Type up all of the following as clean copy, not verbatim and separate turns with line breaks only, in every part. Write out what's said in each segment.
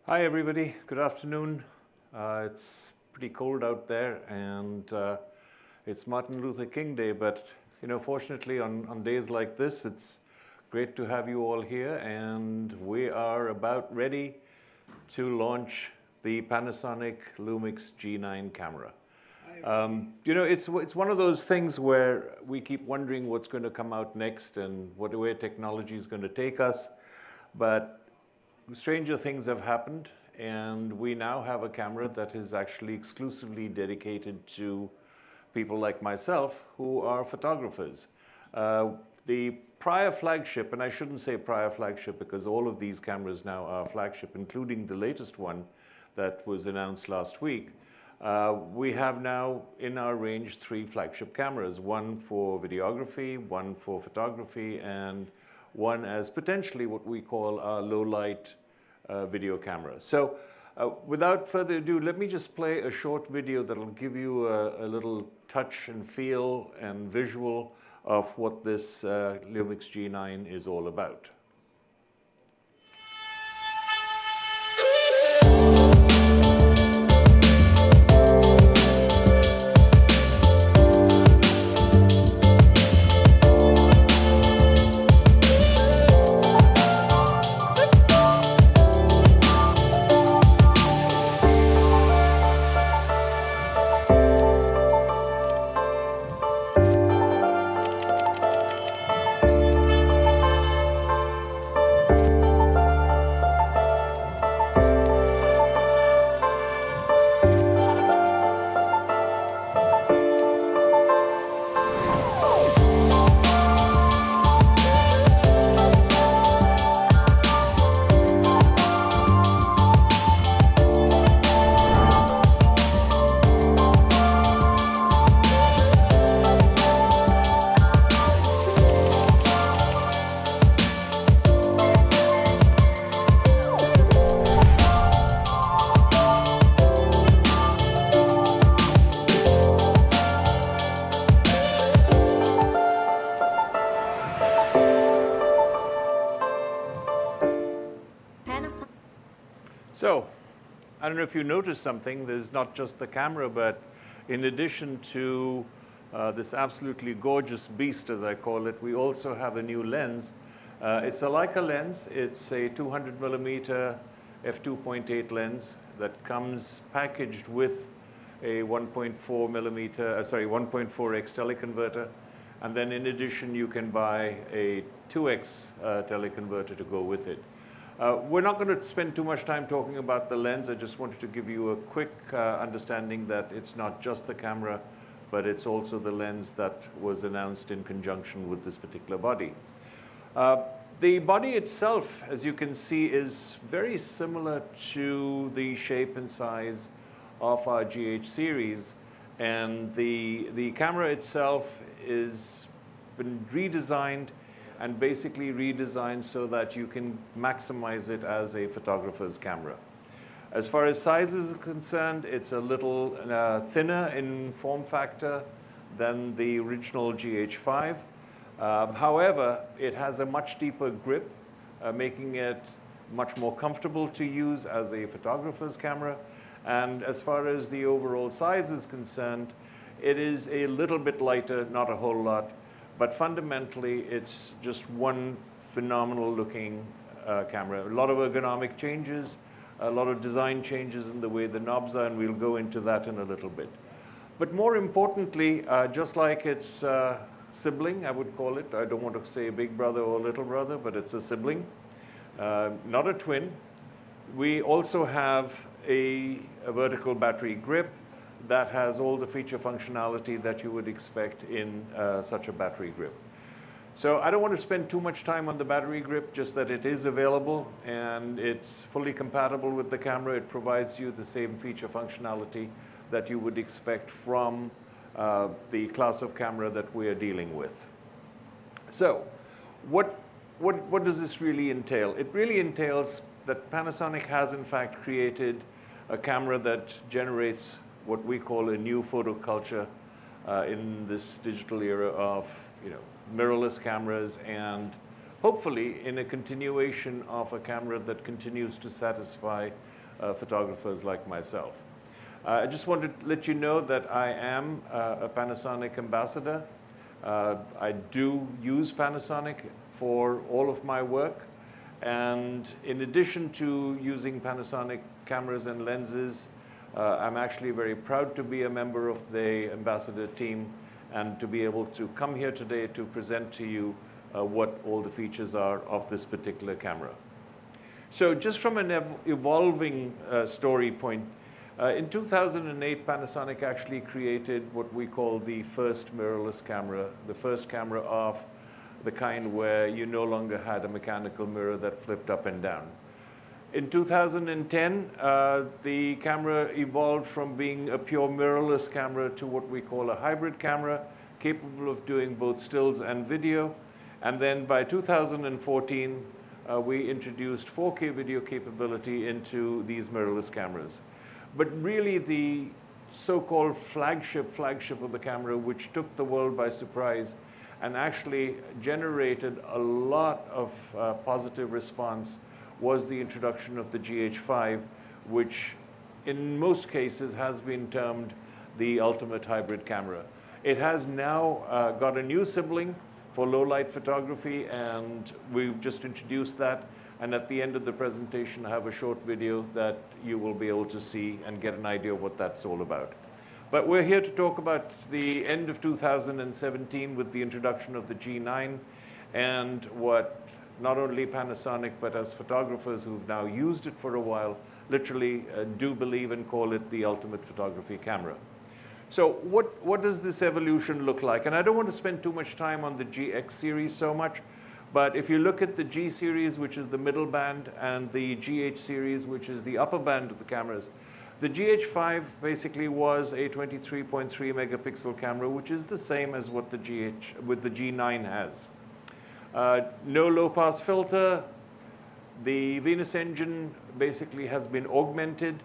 Hi everybody, good afternoon. It's pretty cold out there and it's Martin Luther King Day, but fortunately on days like this, it's great to have you all here, and we are about ready to launch the Panasonic Lumix G9 camera. It's one of those things where we keep wondering what's going to come out next and where technology is going to take us, but stranger things have happened, and we now have a camera that is actually exclusively dedicated to people like myself who are photographers. The prior flagship, and I shouldn't say prior flagship because all of these cameras now are flagship, including the latest one that was announced last week. We have now in our range 3 flagship cameras, one for videography, one for photography, and one as potentially what we call our low light video camera. So without further ado, let me just play a short video that will give you a little touch and feel and visual of what this Lumix G9 is all about. So, I don't know if you noticed something, there's not just the camera, but in addition to this absolutely gorgeous beast, as I call it, we also have a new lens. It's a Leica lens. It's a 200mm f2.8 lens that comes packaged with a 1.4x teleconverter. And then in addition, you can buy a 2x teleconverter to go with it. We're not going to spend too much time talking about the lens. I just wanted to give you a quick understanding that it's not just the camera, but it's also the lens that was announced in conjunction with this particular body. The body itself, as you can see, is very similar to the shape and size of our GH series, and the camera itself is been redesigned and basically redesigned so that you can maximize it as a photographer's camera. As far as size is concerned, it's a little thinner in form factor than the original GH5. However, it has a much deeper grip, making it much more comfortable to use as a photographer's camera. And as far as the overall size is concerned, it is a little bit lighter, not a whole lot, but fundamentally, it's just one phenomenal looking camera. A lot of ergonomic changes, a lot of design changes in the way the knobs are, and we'll go into that in a little bit. But more importantly, just like its sibling, I would call it, I don't want to say big brother or little brother, but it's a sibling, not a twin. We also have a vertical battery grip that has all the feature functionality that you would expect in such a battery grip. So I don't want to spend too much time on the battery grip, just that it is available and it's fully compatible with the camera. It provides you the same feature functionality that you would expect from the class of camera that we are dealing with. So what does this really entail? It really entails that Panasonic has in fact created a camera that generates what we call a new photo culture in this digital era of mirrorless cameras, and hopefully in a continuation of a camera that continues to satisfy photographers like myself. I just wanted to let you know that I am a Panasonic ambassador. I do use Panasonic for all of my work. And in addition to using Panasonic cameras and lenses, I'm actually very proud to be a member of the ambassador team and to be able to come here today to present to you what all the features are of this particular camera. So just from an evolving story point, in 2008, Panasonic actually created what we call the first mirrorless camera, the first camera of the kind where you no longer had a mechanical mirror that flipped up and down. In 2010, the camera evolved from being a pure mirrorless camera to what we call a hybrid camera, capable of doing both stills and video. And then by 2014, we introduced 4K video capability into these mirrorless cameras. But really the so-called flagship of the camera, which took the world by surprise and actually generated a lot of positive response, was the introduction of the GH5, which in most cases has been termed the ultimate hybrid camera. It has now got a new sibling for low light photography, and we've just introduced that. And at the end of the presentation, I have a short video that you will be able to see and get an idea of what that's all about. But we're here to talk about the end of 2017 with the introduction of the G9 and what not only Panasonic, but as photographers who've now used it for a while, literally do believe and call it the ultimate photography camera. So what does this evolution look like? And I don't want to spend too much time on the GX series so much, but if you look at the G series, which is the middle band, and the GH series, which is the upper band of the cameras, the GH5 basically was a 23.3 megapixel camera, which is the same as what the G9 has. No low-pass filter. The Venus engine basically has been augmented,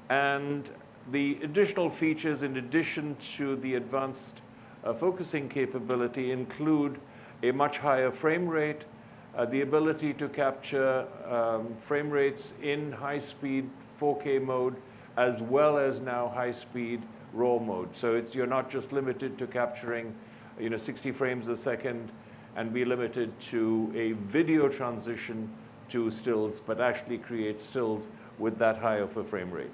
and the additional features in addition to the advanced focusing capability include a much higher frame rate, the ability to capture frame rates in high-speed 4K mode, as well as now high-speed RAW mode. So you're not just limited to capturing 60 frames a second and be limited to a video transition to stills, but actually create stills with that high of a frame rate.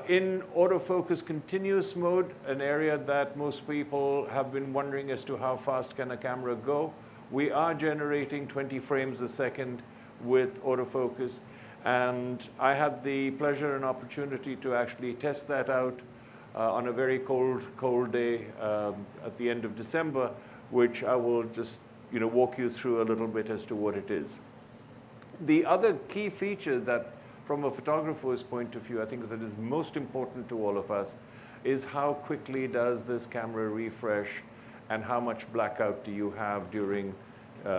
In autofocus continuous mode, an area that most people have been wondering as to how fast can a camera go, we are generating 20 frames a second with autofocus. And I had the pleasure and opportunity to actually test that out on a very cold day at the end of December, which I will just walk you through a little bit as to what it is. The other key feature that, from a photographer's point of view, I think that is most important to all of us, is how quickly does this camera refresh and how much blackout do you have during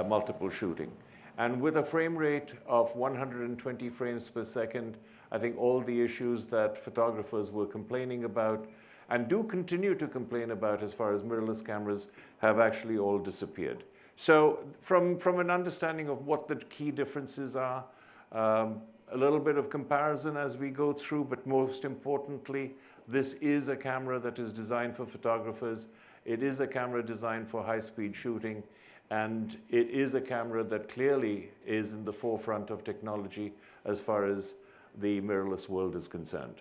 multiple shooting. And with a frame rate of 120 frames per second, I think all the issues that photographers were complaining about and do continue to complain about as far as mirrorless cameras have actually all disappeared. So from an understanding of what the key differences are, a little bit of comparison as we go through, but most importantly, this is a camera that is designed for photographers. It is a camera designed for high-speed shooting, and it is a camera that clearly is in the forefront of technology as far as the mirrorless world is concerned.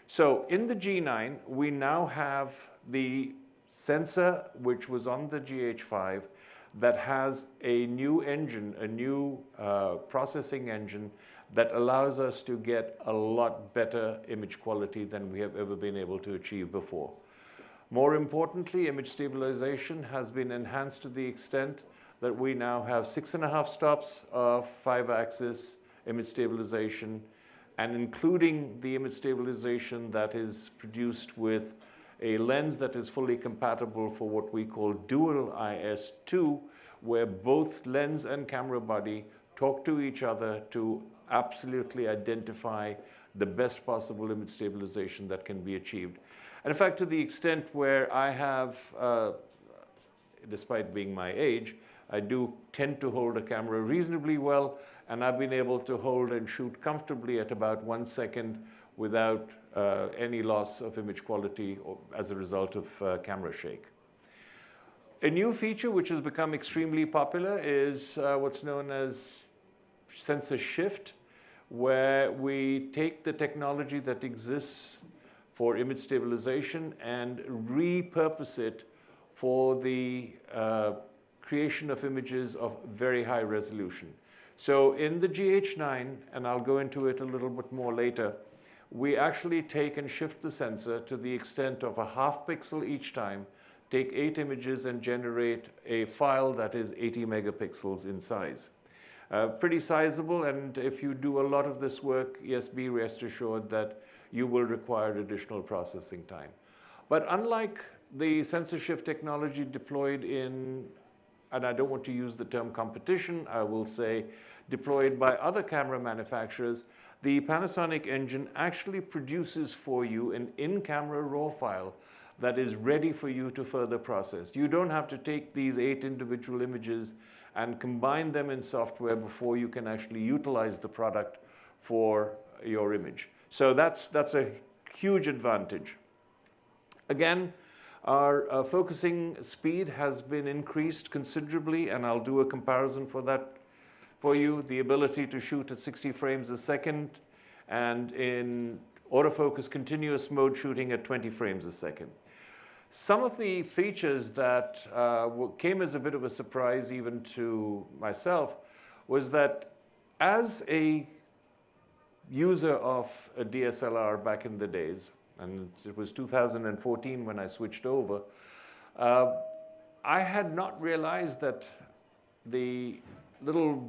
So in the G9, we now have the sensor, which was on the GH5, that has a new engine, a new processing engine that allows us to get a lot better image quality than we have ever been able to achieve before. More importantly, image stabilization has been enhanced to the extent that we now have 6.5 stops of 5-axis image stabilization, and including the image stabilization that is produced with a lens that is fully compatible for what we call dual IS2, where both lens and camera body talk to each other to absolutely identify the best possible image stabilization that can be achieved. And in fact, to the extent where I have, despite being my age, I do tend to hold a camera reasonably well, and I've been able to hold and shoot comfortably at about 1 second without any loss of image quality or as a result of camera shake. A new feature which has become extremely popular is what's known as sensor shift, where we take the technology that exists for image stabilization and repurpose it for the creation of images of very high resolution. So in the GH9, and I'll go into it a little bit more later, we actually take and shift the sensor to the extent of a half pixel each time, take 8 images and generate a file that is 80 megapixels in size. Pretty sizable, and if you do a lot of this work, yes, be rest assured that you will require additional processing time. But unlike the sensor shift technology deployed in, and I don't want to use the term competition, I will say deployed by other camera manufacturers, the Panasonic engine actually produces for you an in-camera RAW file that is ready for you to further process. You don't have to take these 8 individual images and combine them in software before you can actually utilize the product for your image. So that's a huge advantage. Again, our focusing speed has been increased considerably, and I'll do a comparison for that for you. The ability to shoot at 60 frames a second, and in autofocus continuous mode shooting at 20 frames a second. Some of the features that came as a bit of a surprise even to myself was that as a user of a DSLR back in the days, and it was 2014 when I switched over, I had not realized that the little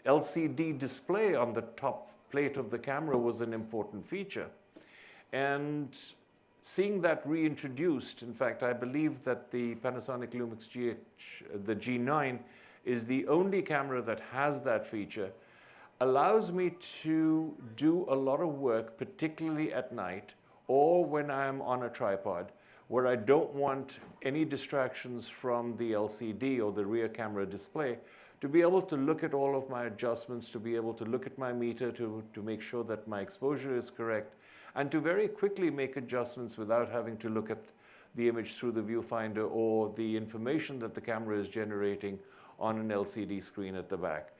LCD display on the top plate of the camera was an important feature. And seeing that reintroduced, in fact, I believe that the Panasonic Lumix the G9 is the only camera that has that feature, allows me to do a lot of work, particularly at night or when I'm on a tripod, where I don't want any distractions from the LCD or the rear camera display, to be able to look at all of my adjustments, to be able to look at my meter to make sure that my exposure is correct, and to very quickly make adjustments without having to look at the image through the viewfinder or the information that the camera is generating on an LCD screen at the back.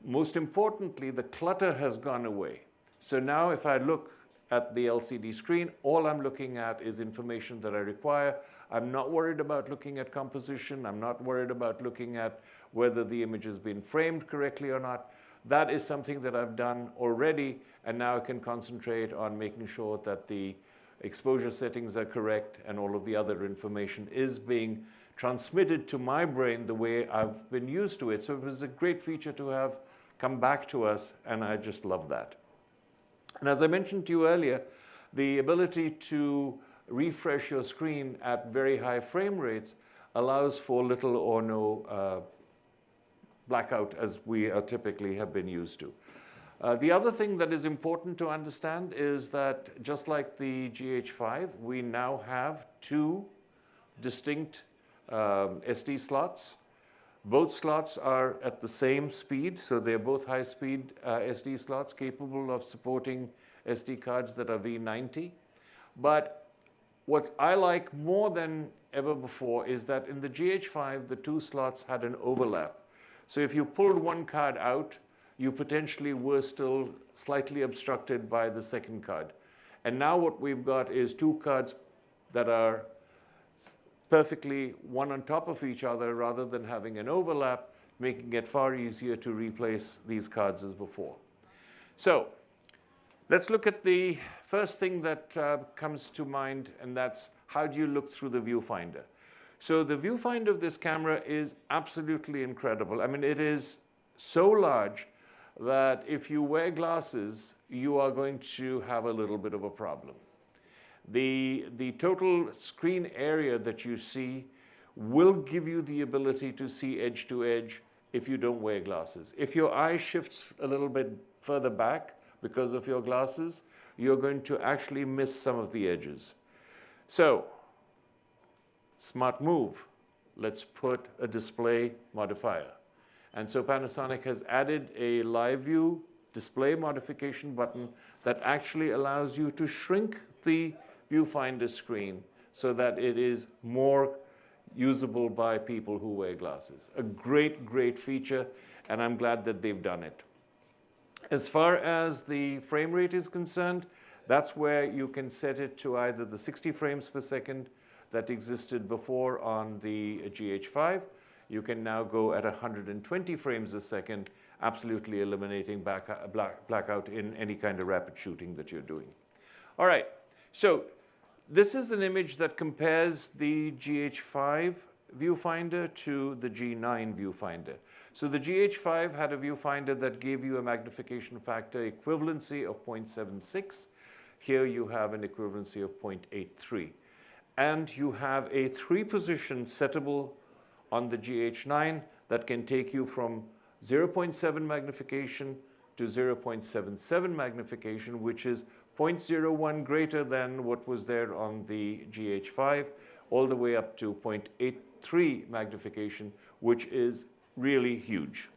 Most importantly, the clutter has gone away. So now if I look at the LCD screen, all I'm looking at is information that I require. I'm not worried about looking at composition. I'm not worried about looking at whether the image has been framed correctly or not. That is something that I've done already, and now I can concentrate on making sure that the exposure settings are correct and all of the other information is being transmitted to my brain the way I've been used to it. So it was a great feature to have come back to us, and I just love that. And as I mentioned to you earlier, the ability to refresh your screen at very high frame rates allows for little or no blackout, as we typically have been used to. The other thing that is important to understand is that just like the GH5, we now have 2 distinct SD slots. Both slots are at the same speed, so they're both high-speed SD slots capable of supporting SD cards that are V90. But what I like more than ever before is that in the GH5, the 2 slots had an overlap. So if you pulled one card out, you potentially were still slightly obstructed by the second card. And now what we've got is 2 cards that are perfectly one on top of each other rather than having an overlap, making it far easier to replace these cards as before. So let's look at the first thing that comes to mind, and that's how do you look through the viewfinder. So the viewfinder of this camera is absolutely incredible. I mean, it is so large that if you wear glasses, you are going to have a little bit of a problem. The total screen area that you see will give you the ability to see edge to edge if you don't wear glasses. If your eye shifts a little bit further back because of your glasses, you're going to actually miss some of the edges. So, smart move. let's put a display modifier. And so Panasonic has added a live view display modification button that actually allows you to shrink the viewfinder screen so that it is more usable by people who wear glasses. A great, great feature, and I'm glad that they've done it. As far as the frame rate is concerned, that's where you can set it to either the 60 frames per second that existed before on the GH5. You can now go at 120 frames a second, absolutely eliminating blackout in any kind of rapid shooting that you're doing. All right, so this is an image that compares the GH5 viewfinder to the G9 viewfinder. So the GH5 had a viewfinder that gave you a magnification factor equivalency of 0.76. Here you have an equivalency of 0.83. And you have a 3-position settable on the GH9 that can take you from 0.7 magnification to 0.77 magnification, which is 0.01 greater than what was there on the GH5, all the way up to 0.83 magnification, which is really huge.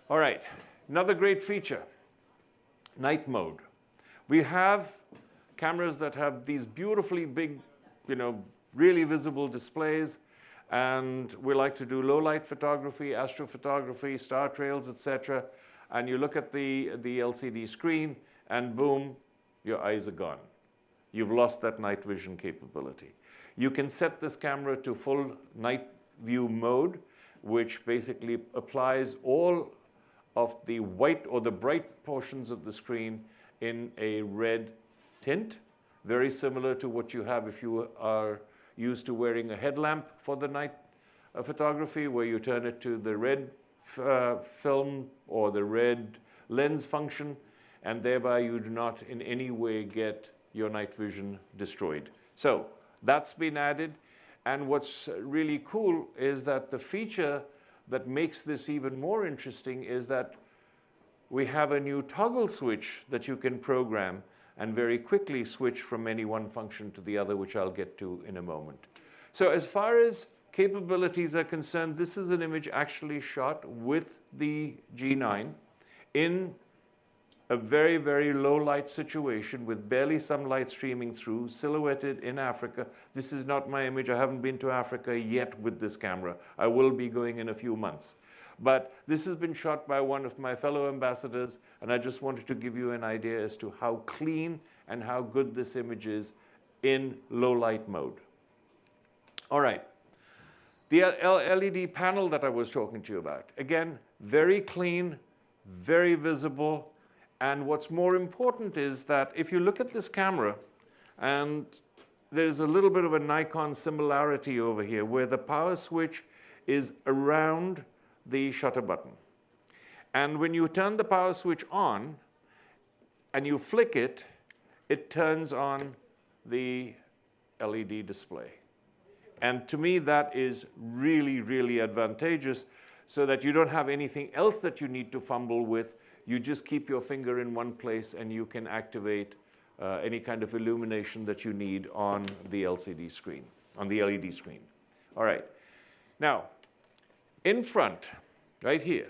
All right, another great feature, night mode. We have cameras that have these beautifully big, really visible displays, and we like to do low light photography, astrophotography, star trails, etc. And you look at the LCD screen, and boom, your eyes are gone. You've lost that night vision capability. You can set this camera to full night view mode, which basically applies all of the white or the bright portions of the screen in a red tint, very similar to what you have if you are used to wearing a headlamp for the night photography, where you turn it to the red film or the red lens function, and thereby you do not in any way get your night vision destroyed. So that's been added. And what's really cool is that the feature that makes this even more interesting is that we have a new toggle switch that you can program and very quickly switch from any one function to the other, which I'll get to in a moment. So as far as capabilities are concerned, this is an image actually shot with the G9 in a very, very low light situation with barely some light streaming through, silhouetted in Africa. This is not my image. I haven't been to Africa yet with this camera. I will be going in a few months. But this has been shot by one of my fellow ambassadors, and I just wanted to give you an idea as to how clean and how good this image is in low light mode. All right. The LED panel that I was talking to you about, again, very clean, very visible. And what's more important is that if you look at this camera, and there's a little bit of a Nikon similarity over here, where the power switch is around the shutter button. And when you turn the power switch on and you flick it, it turns on the LED display. And to me, that is really, really advantageous, so that you don't have anything else that you need to fumble with. You just keep your finger in one place and you can activate any kind of illumination that you need on the LCD screen, on the LED screen. All right. Now, in front, right here,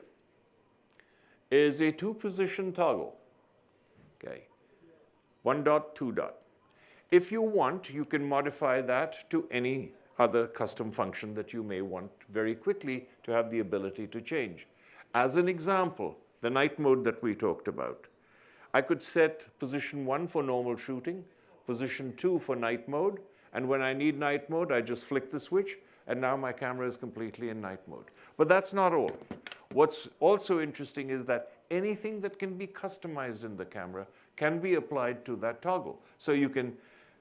is a 2-position toggle. Okay. 1 dot, 2 dot. If you want, you can modify that to any other custom function that you may want very quickly to have the ability to change. As an example, the night mode that we talked about. I could set position 1 for normal shooting, position 2 for night mode, and when I need night mode, I just flick the switch, and now my camera is completely in night mode. But that's not all. What's also interesting is that anything that can be customized in the camera can be applied to that toggle. So you can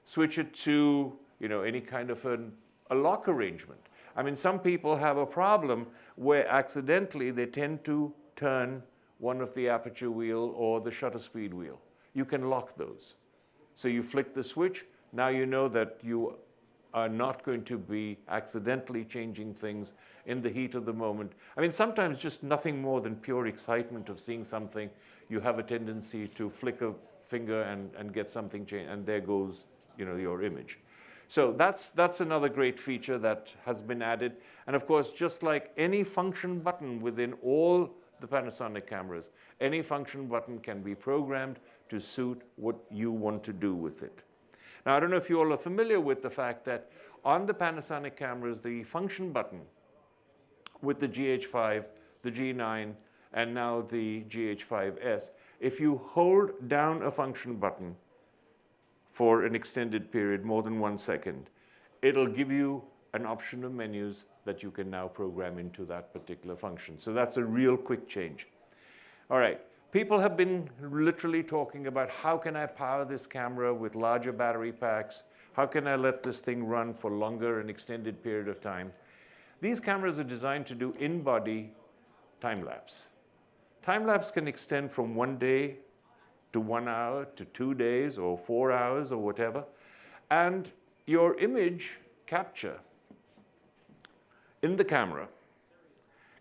switch it to any kind of a lock arrangement. I mean, some people have a problem where accidentally they tend to turn one of the aperture wheel or the shutter speed wheel. You can lock those. So you flick the switch, now you know that you are not going to be accidentally changing things in the heat of the moment. I mean, sometimes just nothing more than pure excitement of seeing something, you have a tendency to flick a finger and get something changed, and there goes your image. So that's another great feature that has been added. And of course, just like any function button within all the Panasonic cameras, any function button can be programmed to suit what you want to do with it. Now, I don't know if you all are familiar with the fact that on the Panasonic cameras, the function button with the GH5, the G9, and now the GH5S, if you hold down a function button for an extended period, more than 1 second, it'll give you an option of menus that you can now program into that particular function. So that's a real quick change. All right, people have been literally talking about how can I power this camera with larger battery packs? How can I let this thing run for longer and extended period of time? These cameras are designed to do in-body time-lapse. Time-lapse can extend from 1 day to 1 hour to 2 days or 4 hours or whatever. And your image capture in the camera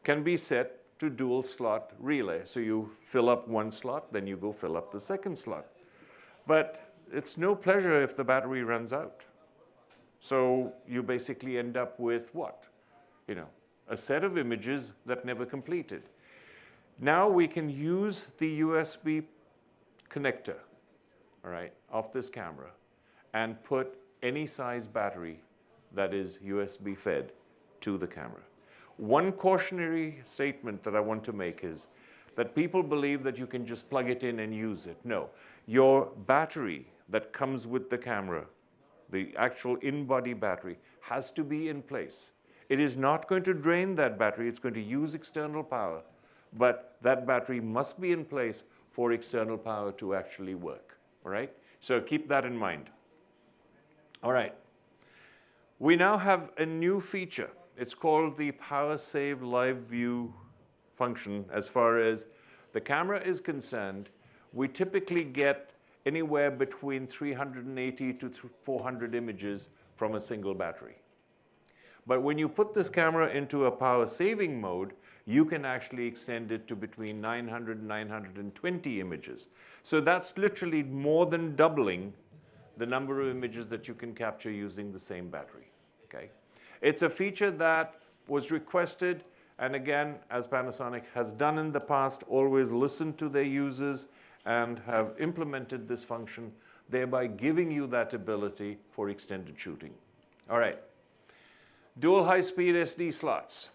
can be set to dual slot relay. So you fill up one slot, then you go fill up the second slot. But it's no pleasure if the battery runs out. So you basically end up with what? You know, a set of images that never completed. Now we can use the USB connector, all right, of this camera and put any size battery that is USB fed to the camera. One cautionary statement that I want to make is that people believe that you can just plug it in and use it. No, your battery that comes with the camera, the actual in-body battery, has to be in place. It is not going to drain that battery, it's going to use external power, but that battery must be in place for external power to actually work, all right? So keep that in mind. All right. We now have a new feature. It's called the Power Save Live View function. As far as the camera is concerned, we typically get anywhere between 380 to 400 images from a single battery. But when you put this camera into a power saving mode, you can actually extend it to between 900 and 920 images. So that's literally more than doubling the number of images that you can capture using the same battery, okay? It's a feature that was requested, and again, as Panasonic has done in the past, always listened to their users and have implemented this function, thereby giving you that ability for extended shooting. All right, dual high-speed SD slots.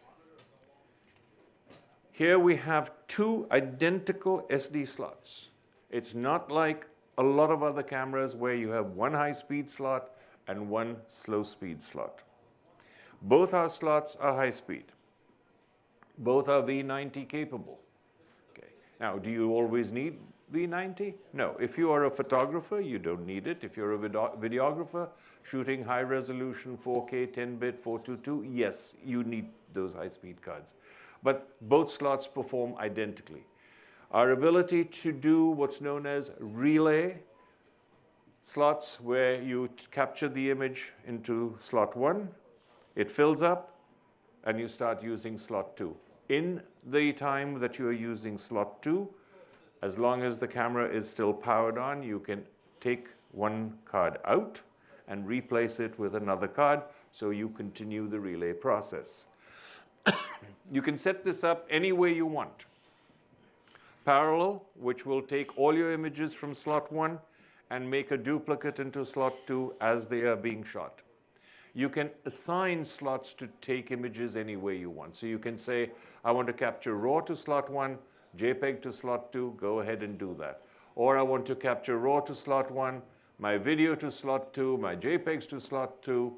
Here we have 2 identical SD slots. It's not like a lot of other cameras where you have 1 high-speed slot and 1 slow-speed slot. Both our slots are high-speed. Both are V90 capable. Okay. Now, do you always need V90? No. If you are a photographer, you don't need it. If you're a videographer shooting high-resolution 4K, 10-bit, 422, yes, you need those high-speed cards. But both slots perform identically. Our ability to do what's known as relay slots, where you capture the image into slot 1, it fills up, and you start using slot 2. In the time that you are using slot 2, as long as the camera is still powered on, you can take one card out and replace it with another card, so you continue the relay process. You can set this up any way you want. Parallel, which will take all your images from slot 1 and make a duplicate into slot 2 as they are being shot. You can assign slots to take images any way you want. So you can say, I want to capture RAW to slot 1, JPEG to slot 2, go ahead and do that. Or I want to capture RAW to slot 1, my video to slot 2, my JPEGs to slot 2.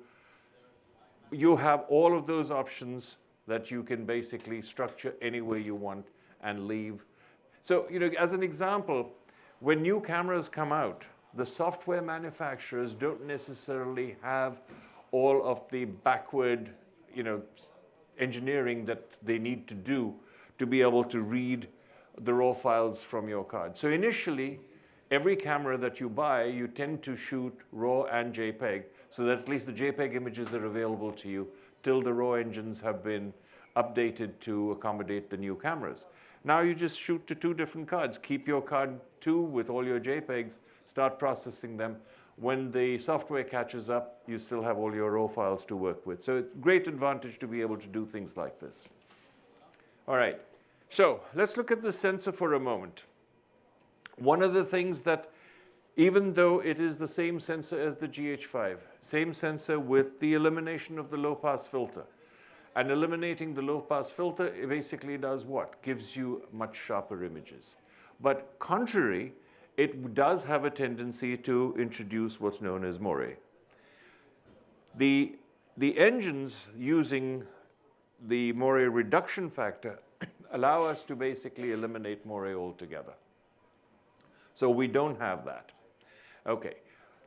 You have all of those options that you can basically structure any way you want and leave. So, you know, as an example, when new cameras come out, the software manufacturers don't necessarily have all of the backward, you know, engineering that they need to do to be able to read the raw files from your card. So initially, every camera that you buy, you tend to shoot RAW and JPEG, so that at least the JPEG images are available to you till the RAW engines have been updated to accommodate the new cameras. Now you just shoot to 2 different cards. Keep your card 2 with all your JPEGs, start processing them. when the software catches up, you still have all your raw files to work with. So it's a great advantage to be able to do things like this. All right, so let's look at the sensor for a moment. One of the things that, even though it is the same sensor as the GH5, same sensor with the elimination of the low-pass filter, and eliminating the low-pass filter, it basically does what? Gives you much sharper images. But contrary, it does have a tendency to introduce what's known as moire. The engines using the moire reduction factor allow us to basically eliminate moire altogether. So we don't have that. Okay,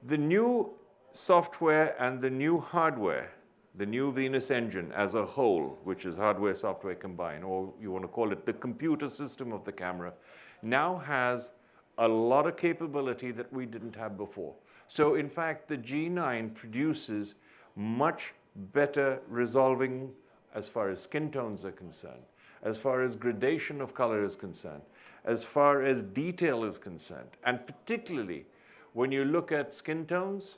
the new software and the new hardware, the new Venus engine as a whole, which is hardware, software combined, or you want to call it the computer system of the camera, now has a lot of capability that we didn't have before. So in fact, the G9 produces much better resolving as far as skin tones are concerned, as far as gradation of color is concerned, as far as detail is concerned, and particularly when you look at skin tones,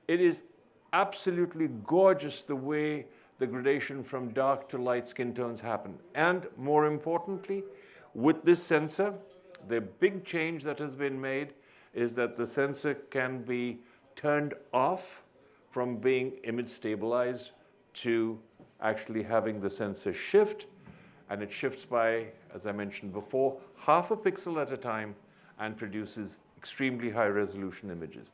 it is absolutely gorgeous the way the gradation from dark to light skin tones happen. And more importantly, with this sensor, the big change that has been made is that the sensor can be turned off from being image stabilized to actually having the sensor shift, and it shifts by, as I mentioned before, half a pixel at a time and produces extremely high resolution images.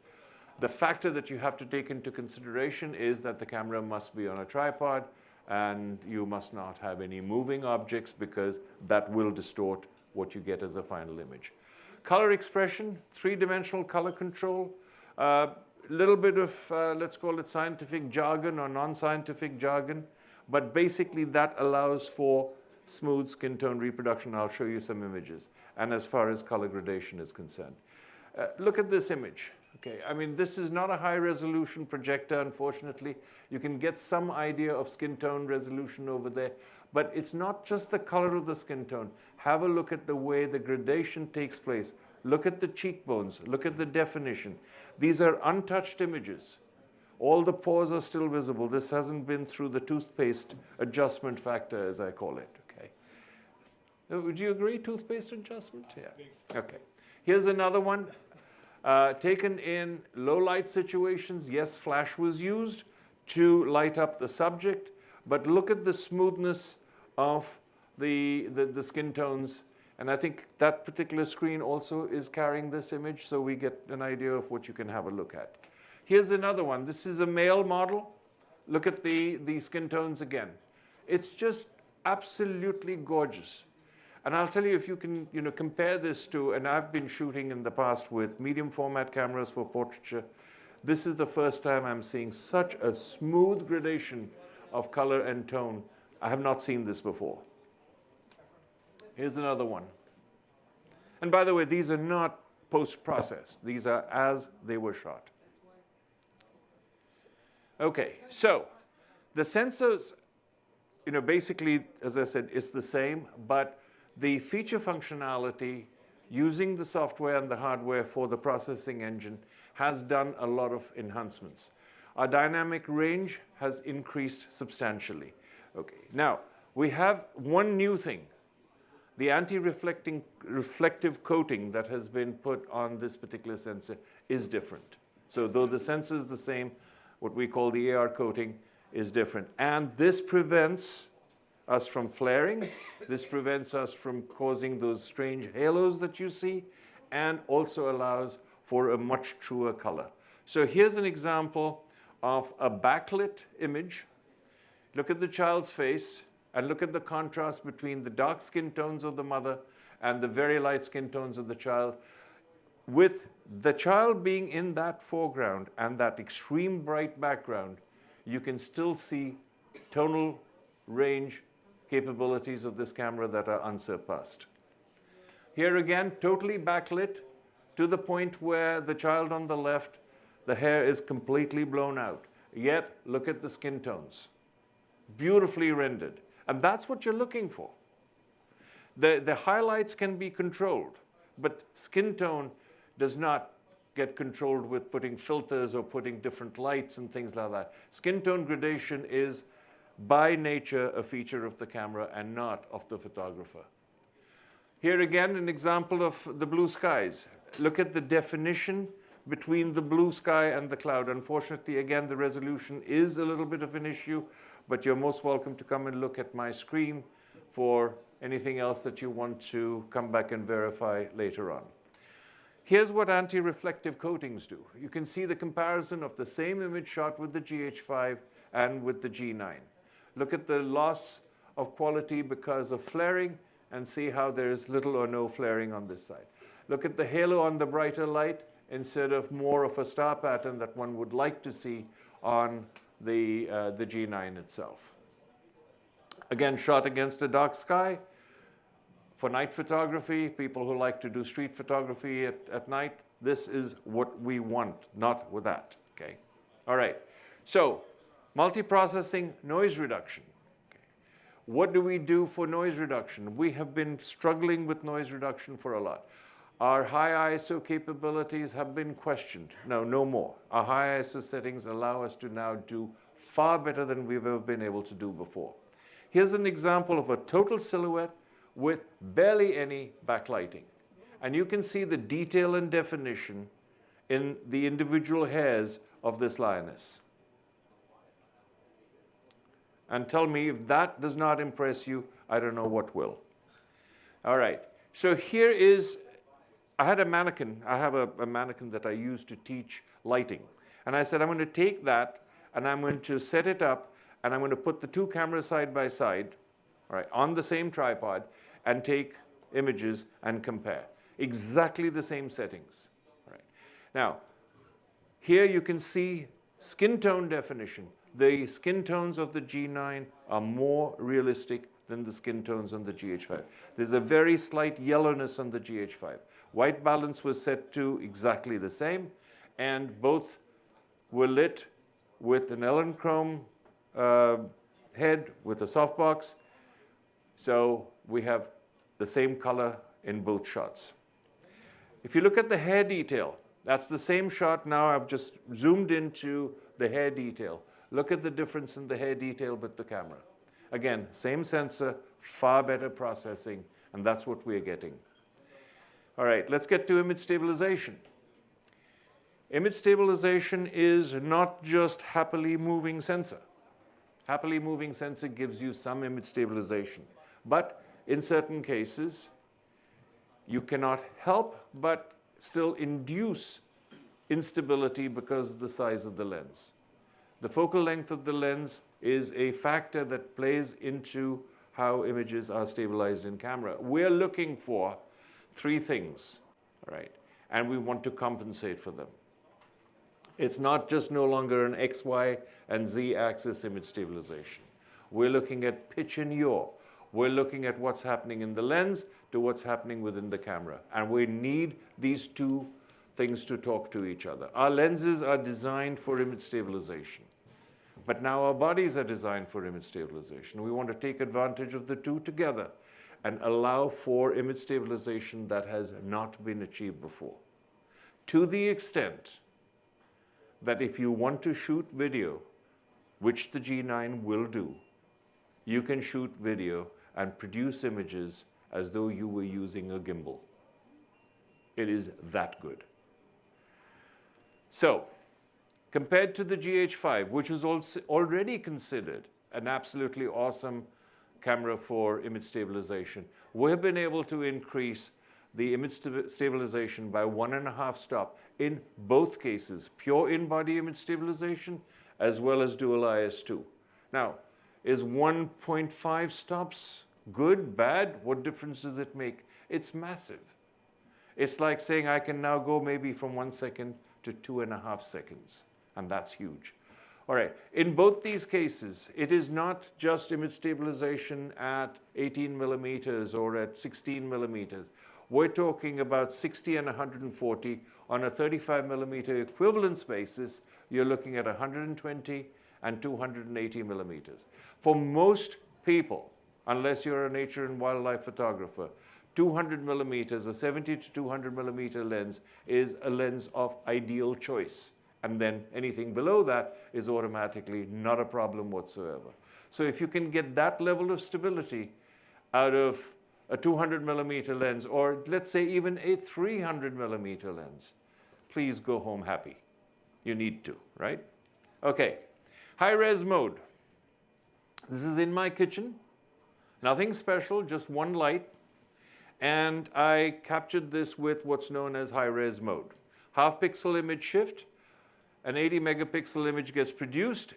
The factor that you have to take into consideration is that the camera must be on a tripod and you must not have any moving objects because that will distort what you get as a final image. Color expression, three-dimensional color control, little bit of, let's call it scientific jargon or non-scientific jargon, but basically that allows for smooth skin tone reproduction. I'll show you some images. And as far as color gradation is concerned. Look at this image. Okay, I mean, this is not a high-resolution projector, unfortunately. You can get some idea of skin tone resolution over there, but it's not just the color of the skin tone. Have a look at the way the gradation takes place. Look at the cheekbones. Look at the definition. These are untouched images. All the pores are still visible. This hasn't been through the toothpaste adjustment factor, as I call it. Okay. Would you agree, toothpaste adjustment? Yeah. Okay. Here's another one. Taken in low light situations, yes, flash was used to light up the subject, but look at the smoothness of the skin tones. And I think that particular screen also is carrying this image, so we get an idea of what you can have a look at. Here's another one. This is a male model. Look at the skin tones again. It's just absolutely gorgeous. And I'll tell you, if you can compare this to, and I've been shooting in the past with medium format cameras for portraiture, this is the first time I'm seeing such a smooth gradation of color and tone. I have not seen this before. Here's another one. And by the way, these are not post-processed. These are as they were shot. Okay, so the sensors, basically, as I said, it's the same, but the feature functionality using the software and the hardware for the processing engine has done a lot of enhancements. Our dynamic range has increased substantially. Okay, now we have one new thing. The reflective coating that has been put on this particular sensor is different. So though the sensor is the same, what we call the AR coating is different. And this prevents us from flaring. This prevents us from causing those strange halos that you see, and also allows for a much truer color. So here's an example of a backlit image. Look at the child's face, and look at the contrast between the dark skin tones of the mother and the very light skin tones of the child. With the child being in that foreground and that extreme bright background, you can still see tonal range capabilities of this camera that are unsurpassed. Here again, totally backlit to the point where the child on the left, the hair is completely blown out. Yet, look at the skin tones. Beautifully rendered. And that's what you're looking for. The highlights can be controlled, but skin tone does not get controlled with putting filters or putting different lights and things like that. Skin tone gradation is by nature a feature of the camera and not of the photographer. Here again, an example of the blue skies. Look at the definition between the blue sky and the cloud. Unfortunately, again, the resolution is a little bit of an issue, but you're most welcome to come and look at my screen for anything else that you want to come back and verify later on. Here's what anti-reflective coatings do. You can see the comparison of the same image shot with the GH5 and with the G9. Look at the loss of quality because of flaring and see how there's little or no flaring on this side. Look at the halo on the brighter light instead of more of a star pattern that one would like to see on the G9 itself. Again, shot against a dark sky. For night photography, people who like to do street photography at night, this is what we want, not with that, okay? All right, so multiprocessing, noise reduction. Okay. What do we do for noise reduction? We have been struggling with noise reduction for a lot. Our high ISO capabilities have been questioned. No more. Our high ISO settings allow us to now do far better than we've ever been able to do before. Here's an example of a total silhouette with barely any backlighting. And you can see the detail and definition in the individual hairs of this lioness. And tell me if that does not impress you, I don't know what will. All right, so here is, I had a mannequin. I have a mannequin that I use to teach lighting. And I said, I'm going to take that and I'm going to set it up and I'm going to put the two cameras side by side, all right, on the same tripod and take images and compare. Exactly the same settings. All right. Now, here you can see skin tone definition. The skin tones of the G9 are more realistic than the skin tones on the GH5. There's a very slight yellowness on the GH5. White balance was set to exactly the same, and both were lit with an Ellen chrome head with a softbox. So we have the same color in both shots. If you look at the hair detail, that's the same shot. Now I've just zoomed into the hair detail. Look at the difference in the hair detail with the camera. Again, same sensor, far better processing, and that's what we're getting. All right, let's get to image stabilization. Image stabilization is not just happily moving sensor. Happily moving sensor gives you some image stabilization, but in certain cases, you cannot help but still induce instability because of the size of the lens. The focal length of the lens is a factor that plays into how images are stabilized in camera. We're looking for three things, all right, and we want to compensate for them. It's not just no longer an X, Y, and Z axis image stabilization. We're looking at pitch and yaw. We're looking at what's happening in the lens to what's happening within the camera. And we need these two things to talk to each other. Our lenses are designed for image stabilization. But now our bodies are designed for image stabilization. We want to take advantage of the two together and allow for image stabilization that has not been achieved before. To the extent that if you want to shoot video, which the G9 will do, you can shoot video and produce images as though you were using a gimbal. It is that good. So, compared to the GH5, which is also already considered an absolutely awesome camera for image stabilization, we've been able to increase the image stabilization by 1.5 stops in both cases, pure in-body image stabilization as well as dual IS2. Now, is 1.5 stops good, bad? What difference does it make? It's massive. It's like saying I can now go maybe from 1 second to 2.5 seconds, and that's huge. All right, in both these cases, it is not just image stabilization at 18 millimeters or at 16 millimeters. We're talking about 60 and 140 on a 35 millimeter equivalence basis. You're looking at 120 and 280 millimeters. For most people, unless you're a nature and wildlife photographer, 200 millimeters, a 70 to 200 millimeter lens is a lens of ideal choice. And then anything below that is automatically not a problem whatsoever. So if you can get that level of stability out of a 200 millimeter lens, or let's say even a 300 millimeter lens, please go home happy. You need to, right? Okay, high-res mode. This is in my kitchen. Nothing special, just one light. And I captured this with what's known as high-res mode. Half pixel image shift, an 80 megapixel image gets produced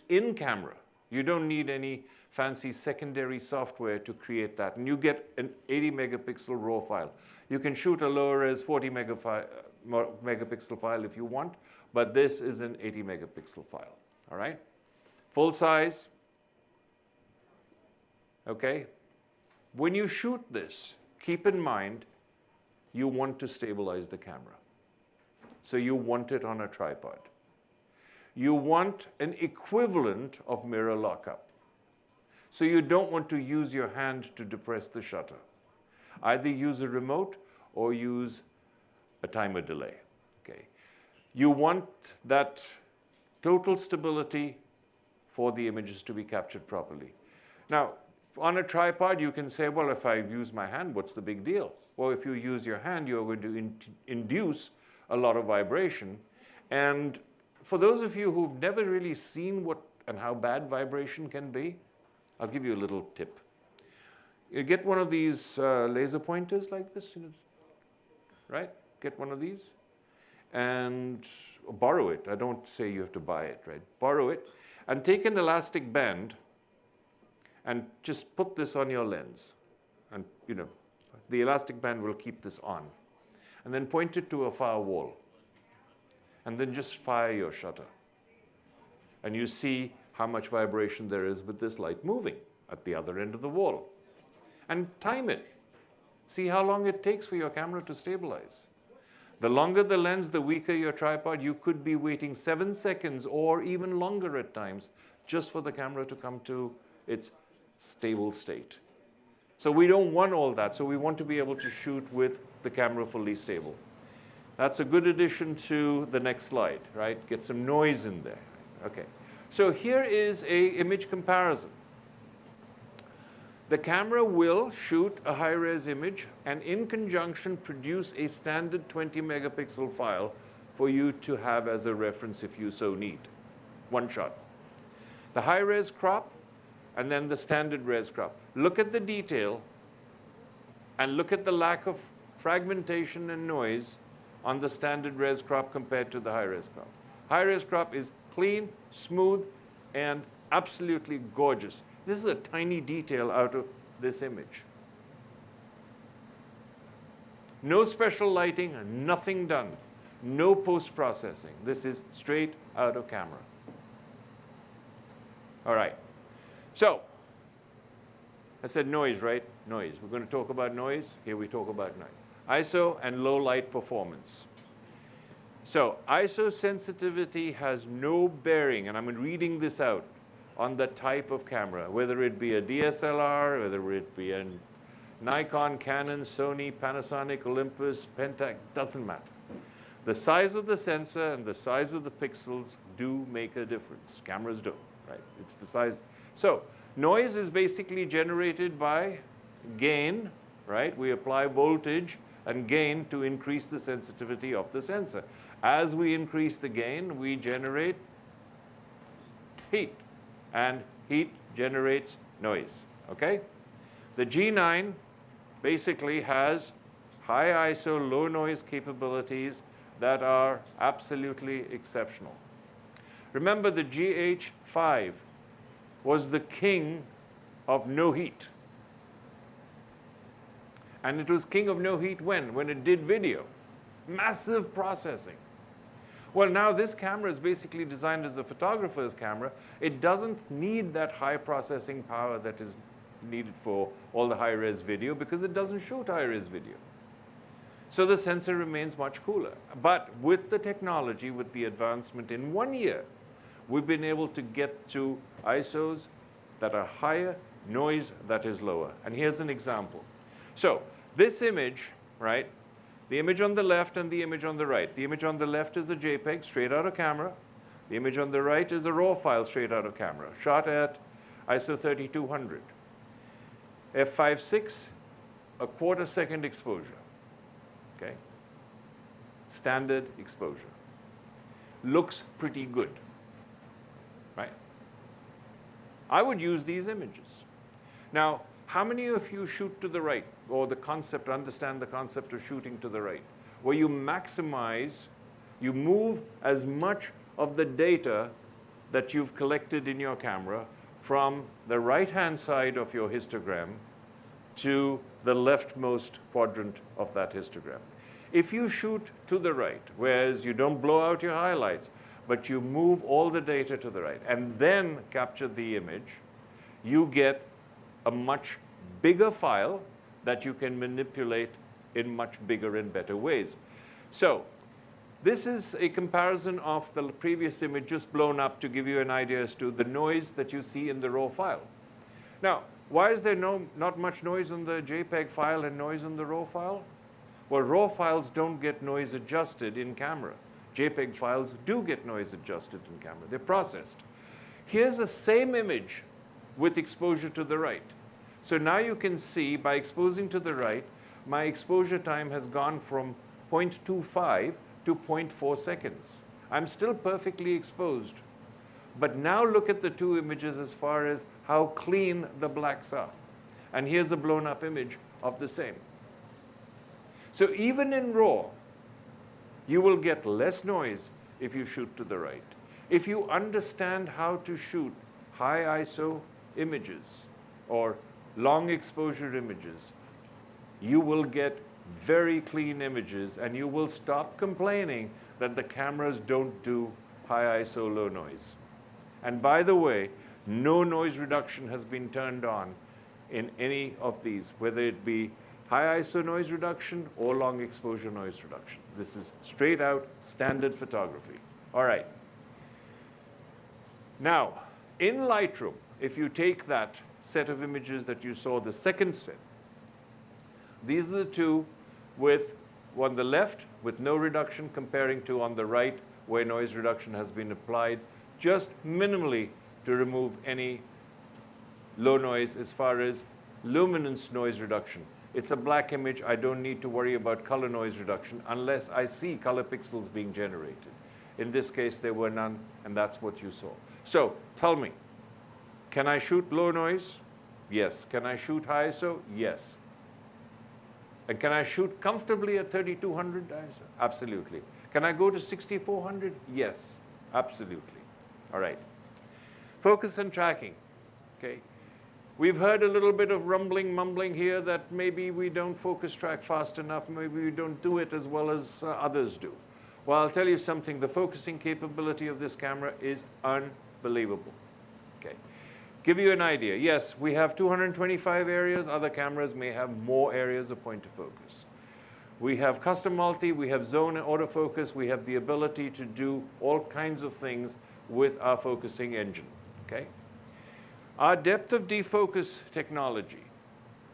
in camera. You don't need any fancy secondary software to create that. And you get an 80 megapixel raw file. You can shoot a lower res 40 megapixel file if you want, but this is an 80 megapixel file, all right? Full size, okay? When you shoot this, keep in mind, you want to stabilize the camera. So you want it on a tripod. You want an equivalent of mirror lockup. So you don't want to use your hand to depress the shutter. Either use a remote or use a timer delay, okay? You want that total stability for the images to be captured properly. Now, on a tripod, you can say, well, if I use my hand, what's the big deal? Well, if you use your hand, you're going to induce a lot of vibration. And for those of you who've never really seen what and how bad vibration can be, I'll give you a little tip. You get one of these laser pointers like this, right? Get one of these and borrow it. I don't say you have to buy it, right? Borrow it and take an elastic band and just put this on your lens. And, the elastic band will keep this on. And then point it to a far wall. And then just fire your shutter. And you see how much vibration there is with this light moving at the other end of the wall. And time it. See how long it takes for your camera to stabilize. The longer the lens, the weaker your tripod. You could be waiting 7 seconds or even longer at times just for the camera to come to its stable state. So we don't want all that. So we want to be able to shoot with the camera fully stable. That's a good addition to the next slide, right? Get some noise in there. Okay. So here is a image comparison. The camera will shoot a high-res image and in conjunction produce a standard 20 megapixel file for you to have as a reference if you so need. One shot. The high-res crop and then the standard res crop. Look at the detail and look at the lack of fragmentation and noise on the standard res crop compared to the high-res crop. High-res crop is clean, smooth, and absolutely gorgeous. This is a tiny detail out of this image. No special lighting, nothing done. No post-processing. This is straight out of camera. All right. So, I said noise, right? Noise. We're going to talk about noise. Here we talk about noise. ISO and low light performance. So, ISO sensitivity has no bearing, and I'm reading this out, on the type of camera, whether it be a DSLR, whether it be a Nikon, Canon, Sony, Panasonic, Olympus, Pentax, doesn't matter. The size of the sensor and the size of the pixels do make a difference. Cameras don't, right? It's the size. So, noise is basically generated by gain, right? We apply voltage and gain to increase the sensitivity of the sensor. As we increase the gain, we generate heat. And heat generates noise, okay? The G9 basically has high ISO, low noise capabilities that are absolutely exceptional. Remember, the GH5 was the king of no heat. And it was king of no heat when? When it did video. Massive processing. Well, now this camera is basically designed as a photographer's camera. It doesn't need that high processing power that is needed for all the high-res video because it doesn't shoot high-res video. So the sensor remains much cooler. But with the technology, with the advancement in 1 year, we've been able to get to ISOs that are higher, noise that is lower. And here's an example. So This image, right, the image on the left and the image on the right. The image on the left is a JPEG straight out of camera. The image on the right is a RAW file straight out of camera, shot at ISO 3200. f5.6, a quarter-second exposure, okay? Standard exposure. Looks pretty good, right? I would use these images. Now, how many of you shoot to the right, or understand the concept of shooting to the right, where you maximize, you move as much of the data that you've collected in your camera from the right-hand side of your histogram to the leftmost quadrant of that histogram. If you shoot to the right, whereas you don't blow out your highlights, but you move all the data to the right and then capture the image, you get a much bigger file that you can manipulate in much bigger and better ways. So this is a comparison of the previous image just blown up to give you an idea as to the noise that you see in the RAW file. Now, why is there not much noise on the JPEG file and noise on the RAW file? Well, RAW files don't get noise adjusted in camera. JPEG files do get noise adjusted in camera. They're processed. Here's the same image with exposure to the right. So now you can see by exposing to the right, my exposure time has gone from 0.25 to 0.4 seconds. I'm still perfectly exposed. But now look at the two images as far as how clean the blacks are. And here's a blown up image of the same. So even in RAW, you will get less noise if you shoot to the right. If you understand how to shoot high ISO images or long exposure images, you will get very clean images, and you will stop complaining that the cameras don't do high ISO, low noise. And by the way, no noise reduction has been turned on in any of these, whether it be high ISO noise reduction or long exposure noise reduction. This is straight out standard photography. All right. Now, in Lightroom, if you take that set of images that you saw, the second set, these are the two with on the left with no reduction comparing to on the right where noise reduction has been applied just minimally to remove any low noise as far as luminance noise reduction. It's a black image. I don't need to worry about color noise reduction unless I see color pixels being generated. In this case, there were none, and that's what you saw. So tell me, can I shoot low noise? Yes. Can I shoot high ISO? Yes. And can I shoot comfortably at 3200 ISO? Absolutely. Can I go to 6400? Yes, absolutely. All right. Focus and tracking. Okay. We've heard a little bit of rumbling, mumbling here that maybe we don't focus track fast enough, maybe we don't do it as well as others do. Well, I'll tell you something, the focusing capability of this camera is unbelievable. Okay. Give you an idea, yes, we have 225 areas, other cameras may have more areas of point of focus. We have custom multi, we have zone and autofocus, we have the ability to do all kinds of things with our focusing engine, okay? Our depth of defocus technology.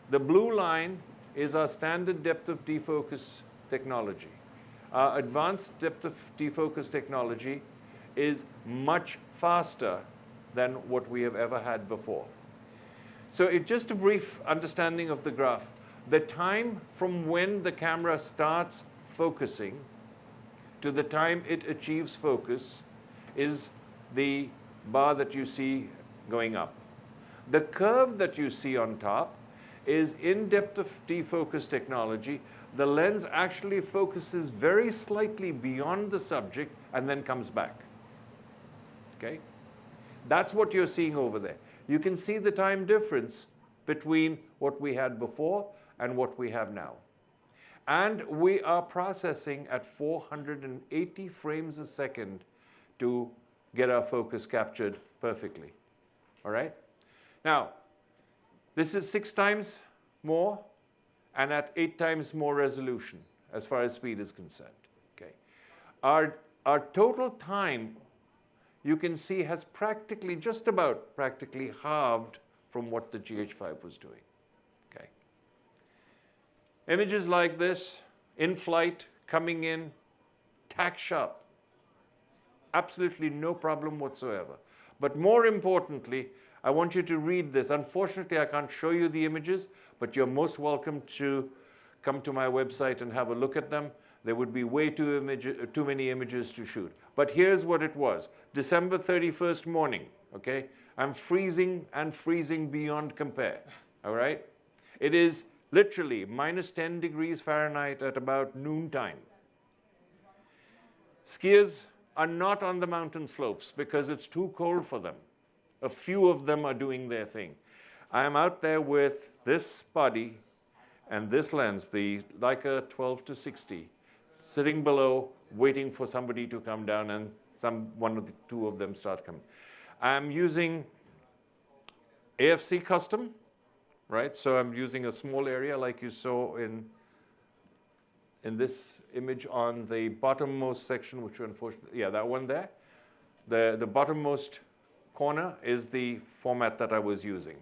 The blue line is our standard depth of defocus technology. Our advanced depth of defocus technology is much faster than what we have ever had before. So just a brief understanding of the graph. The time from when the camera starts focusing to the time it achieves focus is the bar that you see going up. The curve that you see on top is in depth of defocus technology. The lens actually focuses very slightly beyond the subject and then comes back. Okay? That's what you're seeing over there. You can see the time difference between what we had before and what we have now. And we are processing at 480 frames a second to get our focus captured perfectly. All right? Now, this is 6 times more and at 8 times more resolution as far as speed is concerned. Okay. Our total time, you can see, has practically, just about practically halved from what the GH5 was doing. Okay. Images like this, in flight, coming in, tack sharp. Absolutely no problem whatsoever. But more importantly, I want you to read this. Unfortunately, I can't show you the images, but you're most welcome to come to my website and have a look at them. There would be way too many images to shoot. But here's what it was. December 31st morning, okay? I'm freezing and freezing beyond compare, all right? It is literally minus 10 degrees Fahrenheit at about noontime. Skiers are not on the mountain slopes because it's too cold for them. A few of them are doing their thing. I am out there with this body and this lens, the Leica 12-60, sitting below, waiting for somebody to come down, and one of the two of them start coming. I'm using AFC custom, right? So I'm using a small area like you saw in this image on the bottommost section, which unfortunately, yeah, that one there. The bottommost corner is the format that I was using.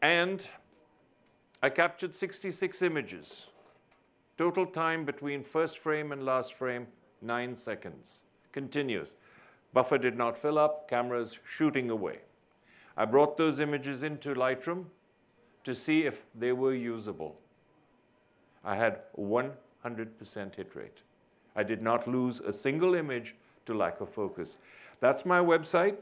And I captured 66 images. Total time between first frame and last frame, 9 seconds. Continuous. Buffer did not fill up, camera's shooting away. I brought those images into Lightroom to see if they were usable. I had 100% hit rate. I did not lose a single image to lack of focus. That's my website,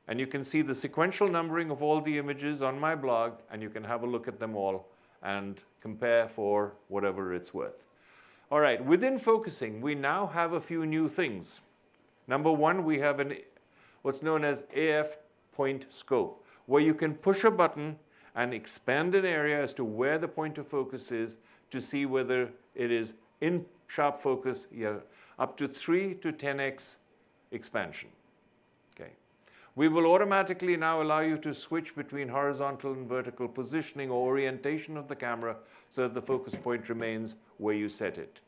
and you can see the sequential numbering of all the images on my blog, and you can have a look at them all and compare for whatever it's worth. All right, within focusing, we now have a few new things. Number one, we have what's known as AF point scope, where you can push a button and expand an area as to where the point of focus is to see whether it is in sharp focus, up to 3 to 10x expansion. Okay. We will automatically now allow you to switch between horizontal and vertical positioning or orientation of the camera so that the focus point remains where you set it.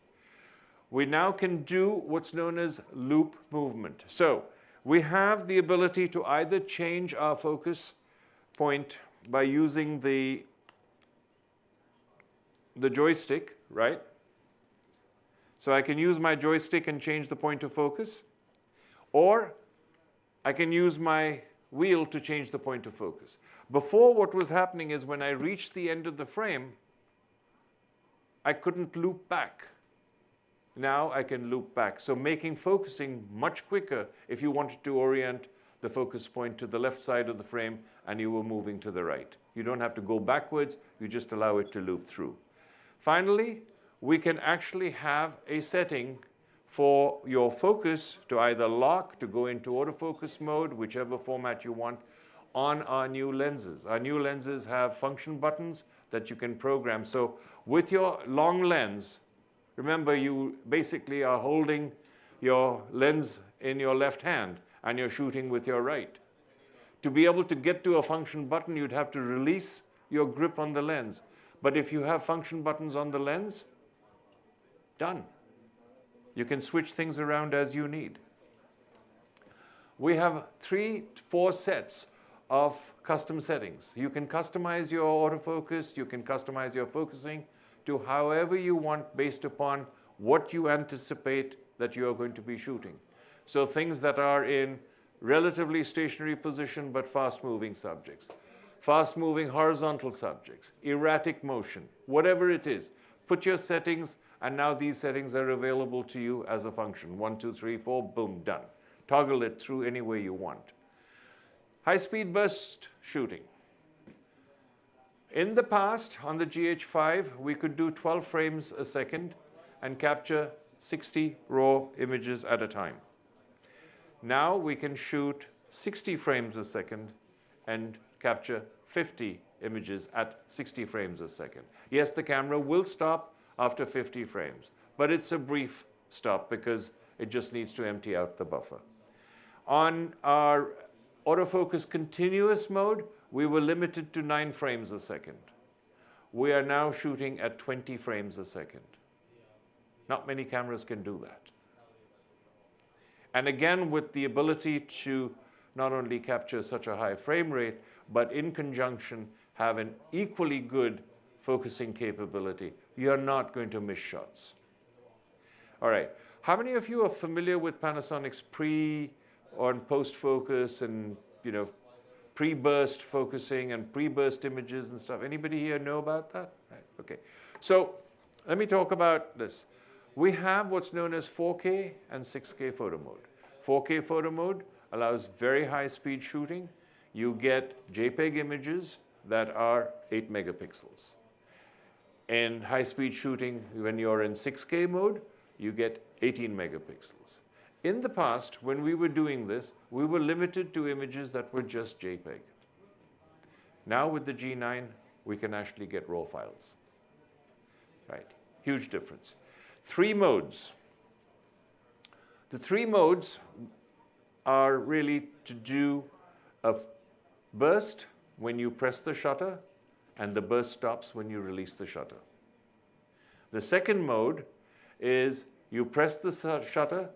We now can do what's known as loop movement. So we have the ability to either change our focus point by using the joystick, right? So I can use my joystick and change the point of focus, or I can use my wheel to change the point of focus. Before, what was happening is when I reached the end of the frame, I couldn't loop back. Now I can loop back. So making focusing much quicker if you wanted to orient the focus point to the left side of the frame and you were moving to the right. You don't have to go backwards, you just allow it to loop through. Finally, we can actually have a setting for your focus to either lock, to go into autofocus mode, whichever format you want, on our new lenses. Our new lenses have function buttons that you can program. So with your long lens, remember you basically are holding your lens in your left hand and you're shooting with your right. To be able to get to a function button, you'd have to release your grip on the lens. But if you have function buttons on the lens, done. You can switch things around as you need. We have 3-4 sets of custom settings. You can customize your autofocus, you can customize your focusing to however you want based upon what you anticipate that you are going to be shooting. So things that are in relatively stationary position but fast-moving subjects, fast-moving horizontal subjects, erratic motion, whatever it is, put your settings, and now these settings are available to you as a function. 1, 2, 3, 4, boom, done. Toggle it through any way you want. High-speed burst shooting. In the past, on the GH5, we could do 12 frames a second and capture 60 raw images at a time. Now we can shoot 60 frames a second and capture 50 images at 60 frames a second. Yes, the camera will stop after 50 frames, but it's a brief stop because it just needs to empty out the buffer. On our autofocus continuous mode, we were limited to 9 frames a second. We are now shooting at 20 frames a second. Not many cameras can do that. And again, with the ability to not only capture such a high frame rate, but in conjunction have an equally good focusing capability, you're not going to miss shots. All right. How many of you are familiar with Panasonic's pre or post focus and, pre-burst focusing and pre-burst images and stuff? Anybody here know about that? Right. Okay. So let me talk about this. We have what's known as 4K and 6K photo mode. 4K photo mode allows very high speed shooting. You get JPEG images that are 8 megapixels. In high speed shooting, when you're in 6K mode, you get 18 megapixels. In the past, when we were doing this, we were limited to images that were just JPEG. Now with the G9, we can actually get RAW files. Right? Huge difference. 3 modes. The 3 modes are really to do a burst when you press the shutter, and the burst stops when you release the shutter. The second mode is you press the shutter,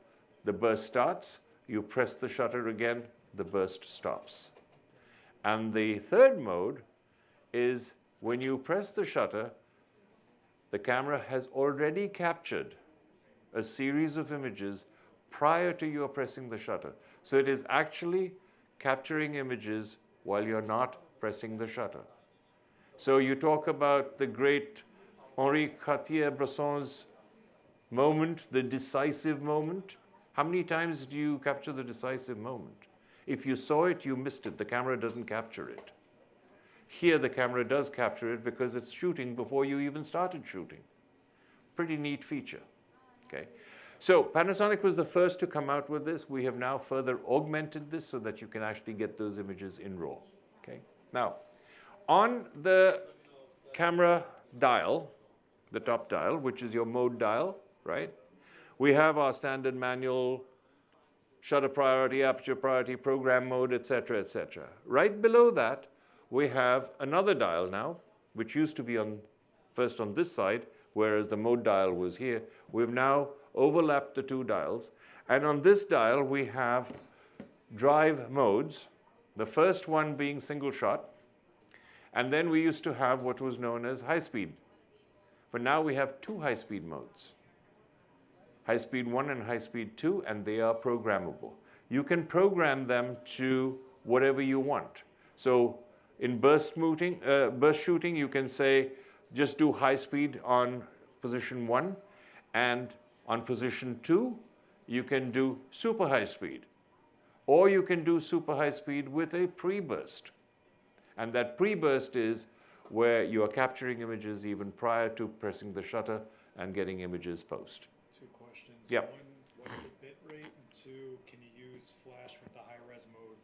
the burst starts, you press the shutter again, the burst stops. And the third mode is when you press the shutter, the camera has already captured a series of images prior to your pressing the shutter. So it is actually capturing images while you're not pressing the shutter. So you talk about the great Henri Cartier-Bresson's moment, the decisive moment. How many times do you capture the decisive moment? If you saw it, you missed it. The camera doesn't capture it. Here, the camera does capture it because it's shooting before you even started shooting. Pretty neat feature. Okay. So Panasonic was the first to come out with this. We have now further augmented this so that you can actually get those images in RAW. Okay. Now, on the camera dial, the top dial, which is your mode dial, right? We have our standard manual, shutter priority, aperture priority, program mode, et cetera, et cetera. Right below that, we have another dial now, which used to be first on this side, whereas the mode dial was here. We've now overlapped the 2 dials. And on this dial, we have drive modes, the first one being single shot. And then we used to have what was known as high speed. But now we have 2 high speed modes. High speed 1 and high speed 2, and they are programmable. You can program them to whatever you want. So in burst shooting, you can say, just do high speed on position 1, and on position 2, you can do super high speed. Or you can do super high speed with a pre-burst. And that pre-burst is where you are capturing images even prior to pressing the shutter and getting images post.
2 questions.
Yeah.
1, what's the bit rate? And 2, can you use flash with the high-res mode?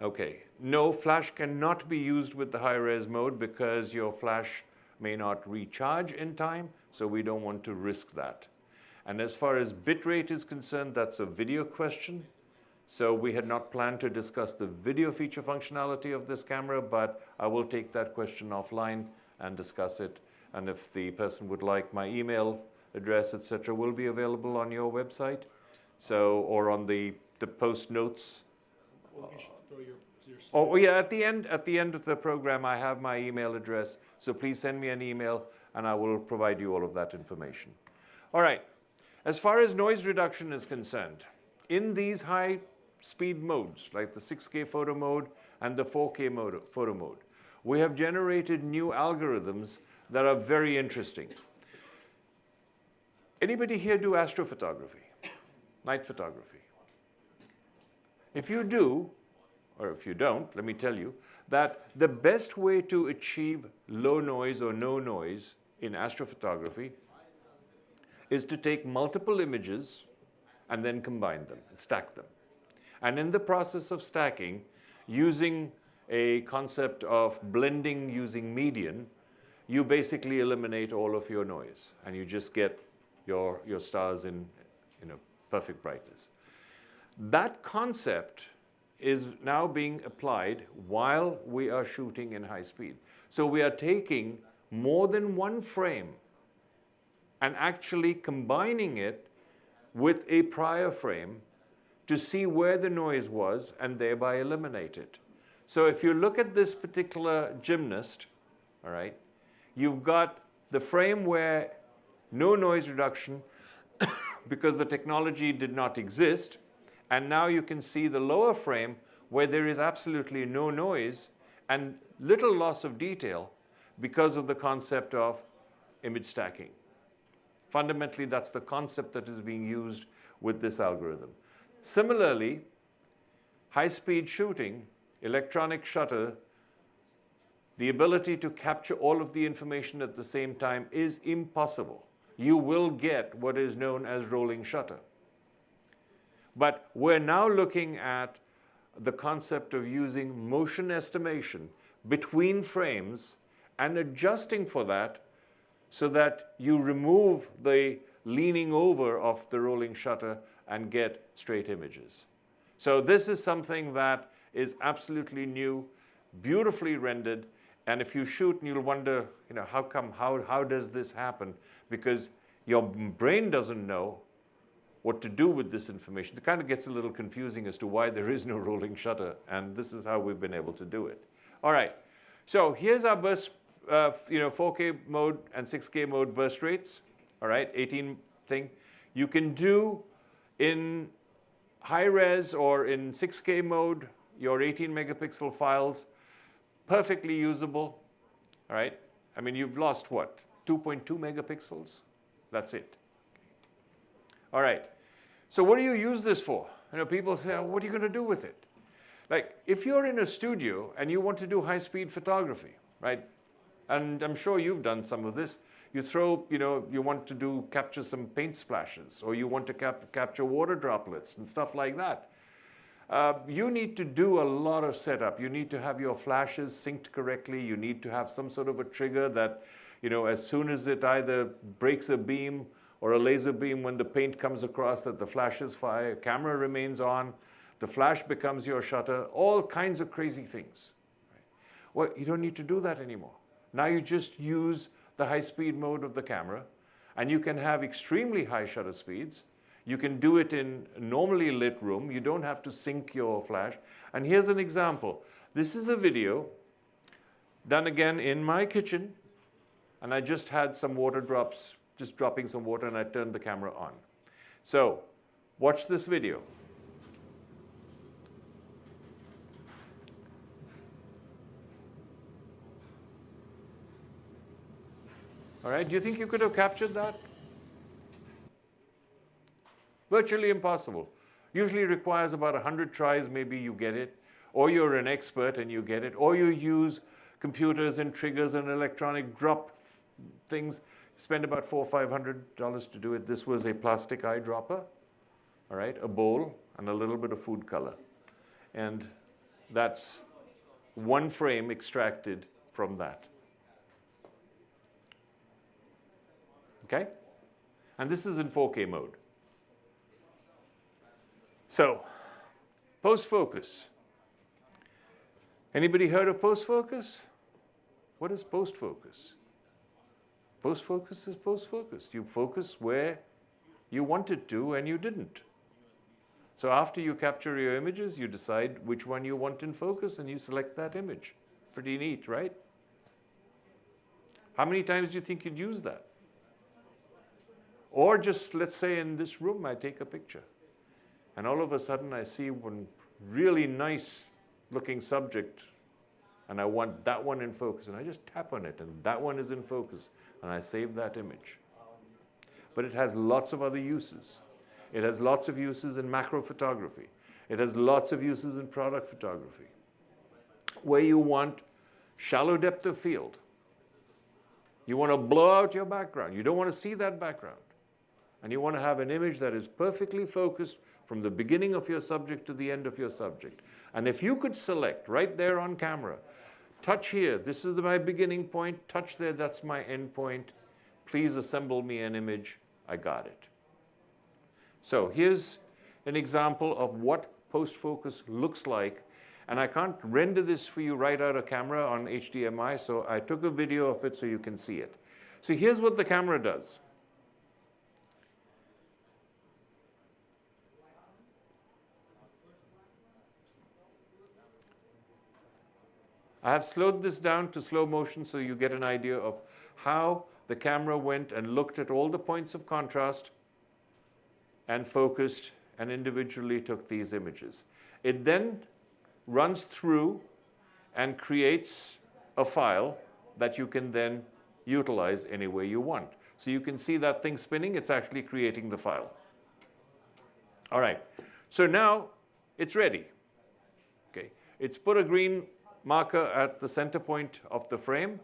Okay. No, flash cannot be used with the high-res mode because your flash may not recharge in time, so we don't want to risk that. And as far as bitrate is concerned, that's a video question. So we had not planned to discuss the video feature functionality of this camera, but I will take that question offline and discuss it. And if the person would like, my email address, etc., will be available on your website, so or on the post notes.
Well, you should throw your
Oh yeah, at the end of the program, I have my email address. So please send me an email, and I will provide you all of that information. All right. As far as noise reduction is concerned, in these high-speed modes, like the 6K photo mode and the 4K photo mode, we have generated new algorithms that are very interesting. Anybody here do astrophotography, night photography? If you do, or if you don't, let me tell you, that the best way to achieve low noise or no noise in astrophotography is to take multiple images and then combine them, and stack them. And in the process of stacking, using a concept of blending using median, you basically eliminate all of your noise, and you just get your stars in perfect brightness. That concept is now being applied while we are shooting in high speed. So we are taking more than one frame and actually combining it with a prior frame to see where the noise was and thereby eliminate it. So if you look at this particular gymnast, all right? You've got the frame where no noise reduction because the technology did not exist, and now you can see the lower frame where there is absolutely no noise and little loss of detail because of the concept of image stacking. Fundamentally, that's the concept that is being used with this algorithm. Similarly, high-speed shooting, electronic shutter, the ability to capture all of the information at the same time is impossible. You will get what is known as rolling shutter. But we're now looking at the concept of using motion estimation between frames and adjusting for that so that you remove the leaning over of the rolling shutter and get straight images. So this is something that is absolutely new, beautifully rendered, and if you shoot and you'll wonder, how does this happen? Because your brain doesn't know what to do with this information. It kind of gets a little confusing as to why there is no rolling shutter, and this is how we've been able to do it. All right, so here's our burst, 4K mode and 6K mode burst rates. All right, 18 thing. You can do in high res or in 6K mode your 18 megapixel files, perfectly usable. All right, I mean, you've lost what, 2.2 megapixels? That's it. All right, so what do you use this for? People say, oh, what are you going to do with it? Like, if you're in a studio and you want to do high-speed photography, right? And I'm sure you've done some of this. You throw, you want to capture some paint splashes, or you want to capture water droplets and stuff like that. You need to do a lot of setup. You need to have your flashes synced correctly. You need to have some sort of a trigger that, as soon as it either breaks a beam or a laser beam when the paint comes across, that the flashes fire, camera remains on, the flash becomes your shutter, all kinds of crazy things. Right? Well, you don't need to do that anymore. Now you just use the high-speed mode of the camera, and you can have extremely high shutter speeds. You can do it in a normally lit room. You don't have to sync your flash. And here's an example. This is a video done again in my kitchen, and I just had some water drops, just dropping some water, and I turned the camera on. So watch this video. All right, do you think you could have captured that? Virtually impossible. Usually requires about 100 tries, maybe you get it, or you're an expert and you get it, or you use computers and triggers and electronic drop things. Spend about $400 or $500 to do it. This was a plastic eyedropper, all right, a bowl, and a little bit of food color. And that's one frame extracted from that. Okay? And this is in 4K mode. So, post-focus. Anybody heard of post-focus? What is post-focus? Post-focus is post-focus. You focus where you wanted to and you didn't. So after you capture your images, you decide which one you want in focus and you select that image. Pretty neat, right? How many times do you think you'd use that? Or just, let's say in this room, I take a picture. And all of a sudden, I see one really nice looking subject, and I want that one in focus. And I just tap on it, and that one is in focus, and I save that image. But it has lots of other uses. It has lots of uses in macro photography. It has lots of uses in product photography, where you want shallow depth of field. You want to blow out your background. You don't want to see that background. And you want to have an image that is perfectly focused from the beginning of your subject to the end of your subject. And if you could select right there on camera, touch here, this is my beginning point, touch there, that's my end point. Please assemble me an image. I got it. So here's an example of what post-focus looks like. And I can't render this for you right out of camera on HDMI, so I took a video of it so you can see it. So here's what the camera does. I have slowed this down to slow motion so you get an idea of how the camera went and looked at all the points of contrast and focused and individually took these images. It then runs through and creates a file that you can then utilize any way you want. So you can see that thing spinning, it's actually creating the file. All right, so now it's ready. Okay, it's put a green marker at the center point of the frame,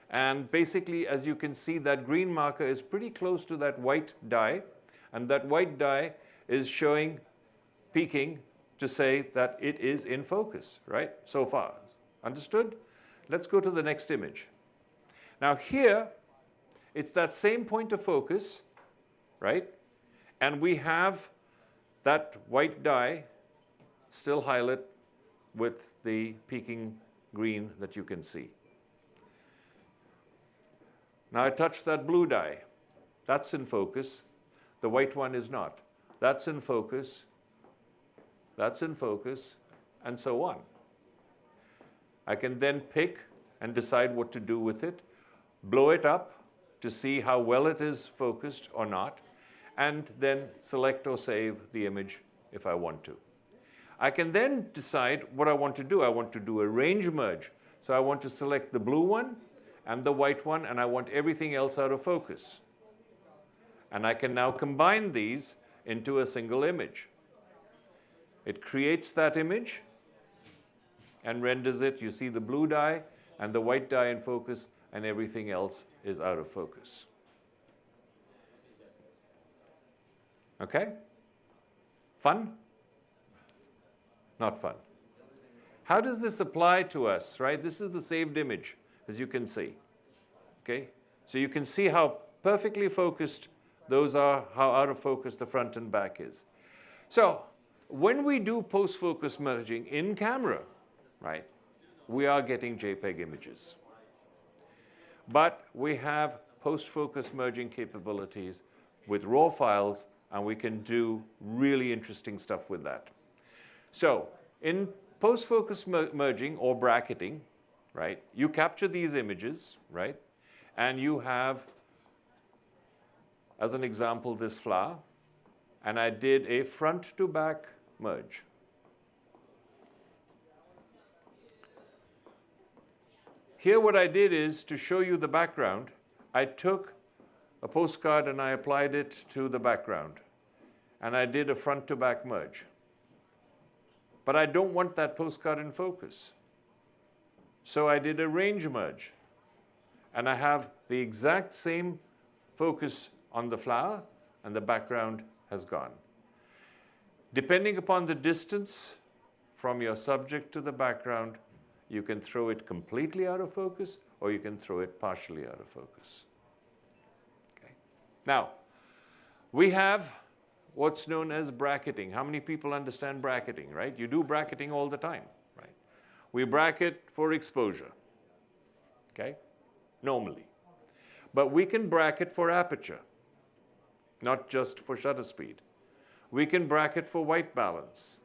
and basically, as you can see, that green marker is pretty close to that white dye, and that white dye is showing, peaking, to say that it is in focus, right, so far. Understood? Let's go to the next image. Now here, it's that same point of focus, right, and we have that white dye still highlight with the peaking green that you can see. Now I touch that blue dye. That's in focus. The white one is not. That's in focus. That's in focus, and so on. I can then pick and decide what to do with it, blow it up to see how well it is focused or not, and then select or save the image if I want to. I can then decide what I want to do. I want to do a range merge. So I want to select the blue one and the white one, and I want everything else out of focus. And I can now combine these into a single image. It creates that image and renders it. You see the blue dye and the white dye in focus, and everything else is out of focus. Okay? Fun? Not fun. How does this apply to us, right? This is the saved image, as you can see. Okay? So you can see how perfectly focused those are, how out of focus the front and back is. So when we do post-focus merging in camera, right, we are getting JPEG images. But we have post-focus merging capabilities with raw files, and we can do really interesting stuff with that. So in post-focus merging or bracketing, right, you capture these images, right, and you have, as an example, this flower, and I did a front-to-back merge. Here what I did is, to show you the background, I took a postcard and I applied it to the background. And I did a front-to-back merge. But I don't want that postcard in focus. So I did a range merge. And I have the exact same focus on the flower, and the background has gone. Depending upon the distance from your subject to the background, you can throw it completely out of focus, or you can throw it partially out of focus. Okay. Now, we have what's known as bracketing. How many people understand bracketing, right? You do bracketing all the time, right? We bracket for exposure, okay, normally. But we can bracket for aperture, not just for shutter speed. We can bracket for white balance,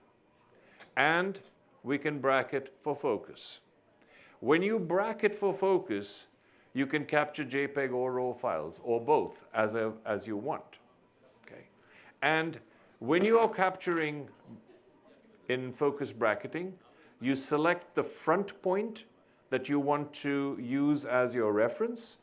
and we can bracket for focus. When you bracket for focus, you can capture JPEG or RAW files, or both, as you want. Okay? And when you are capturing in focus bracketing, you select the front point that you want to use as your reference.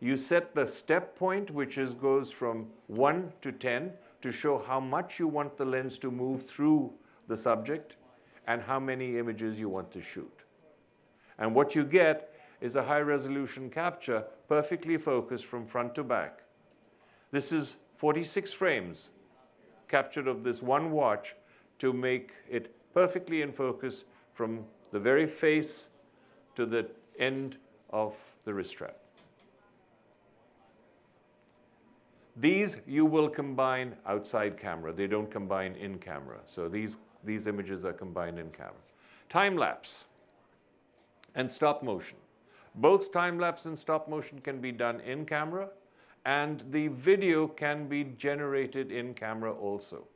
You set the step point, which goes from 1 to 10, to show how much you want the lens to move through the subject, and how many images you want to shoot. And what you get is a high-resolution capture, perfectly focused from front to back. This is 46 frames captured of this one watch to make it perfectly in focus from the very face to the end of the wrist strap. These you will combine outside camera. They don't combine in camera. So these images are combined in camera. Time-lapse and stop motion. Both time-lapse and stop motion can be done in camera, and the video can be generated in camera also.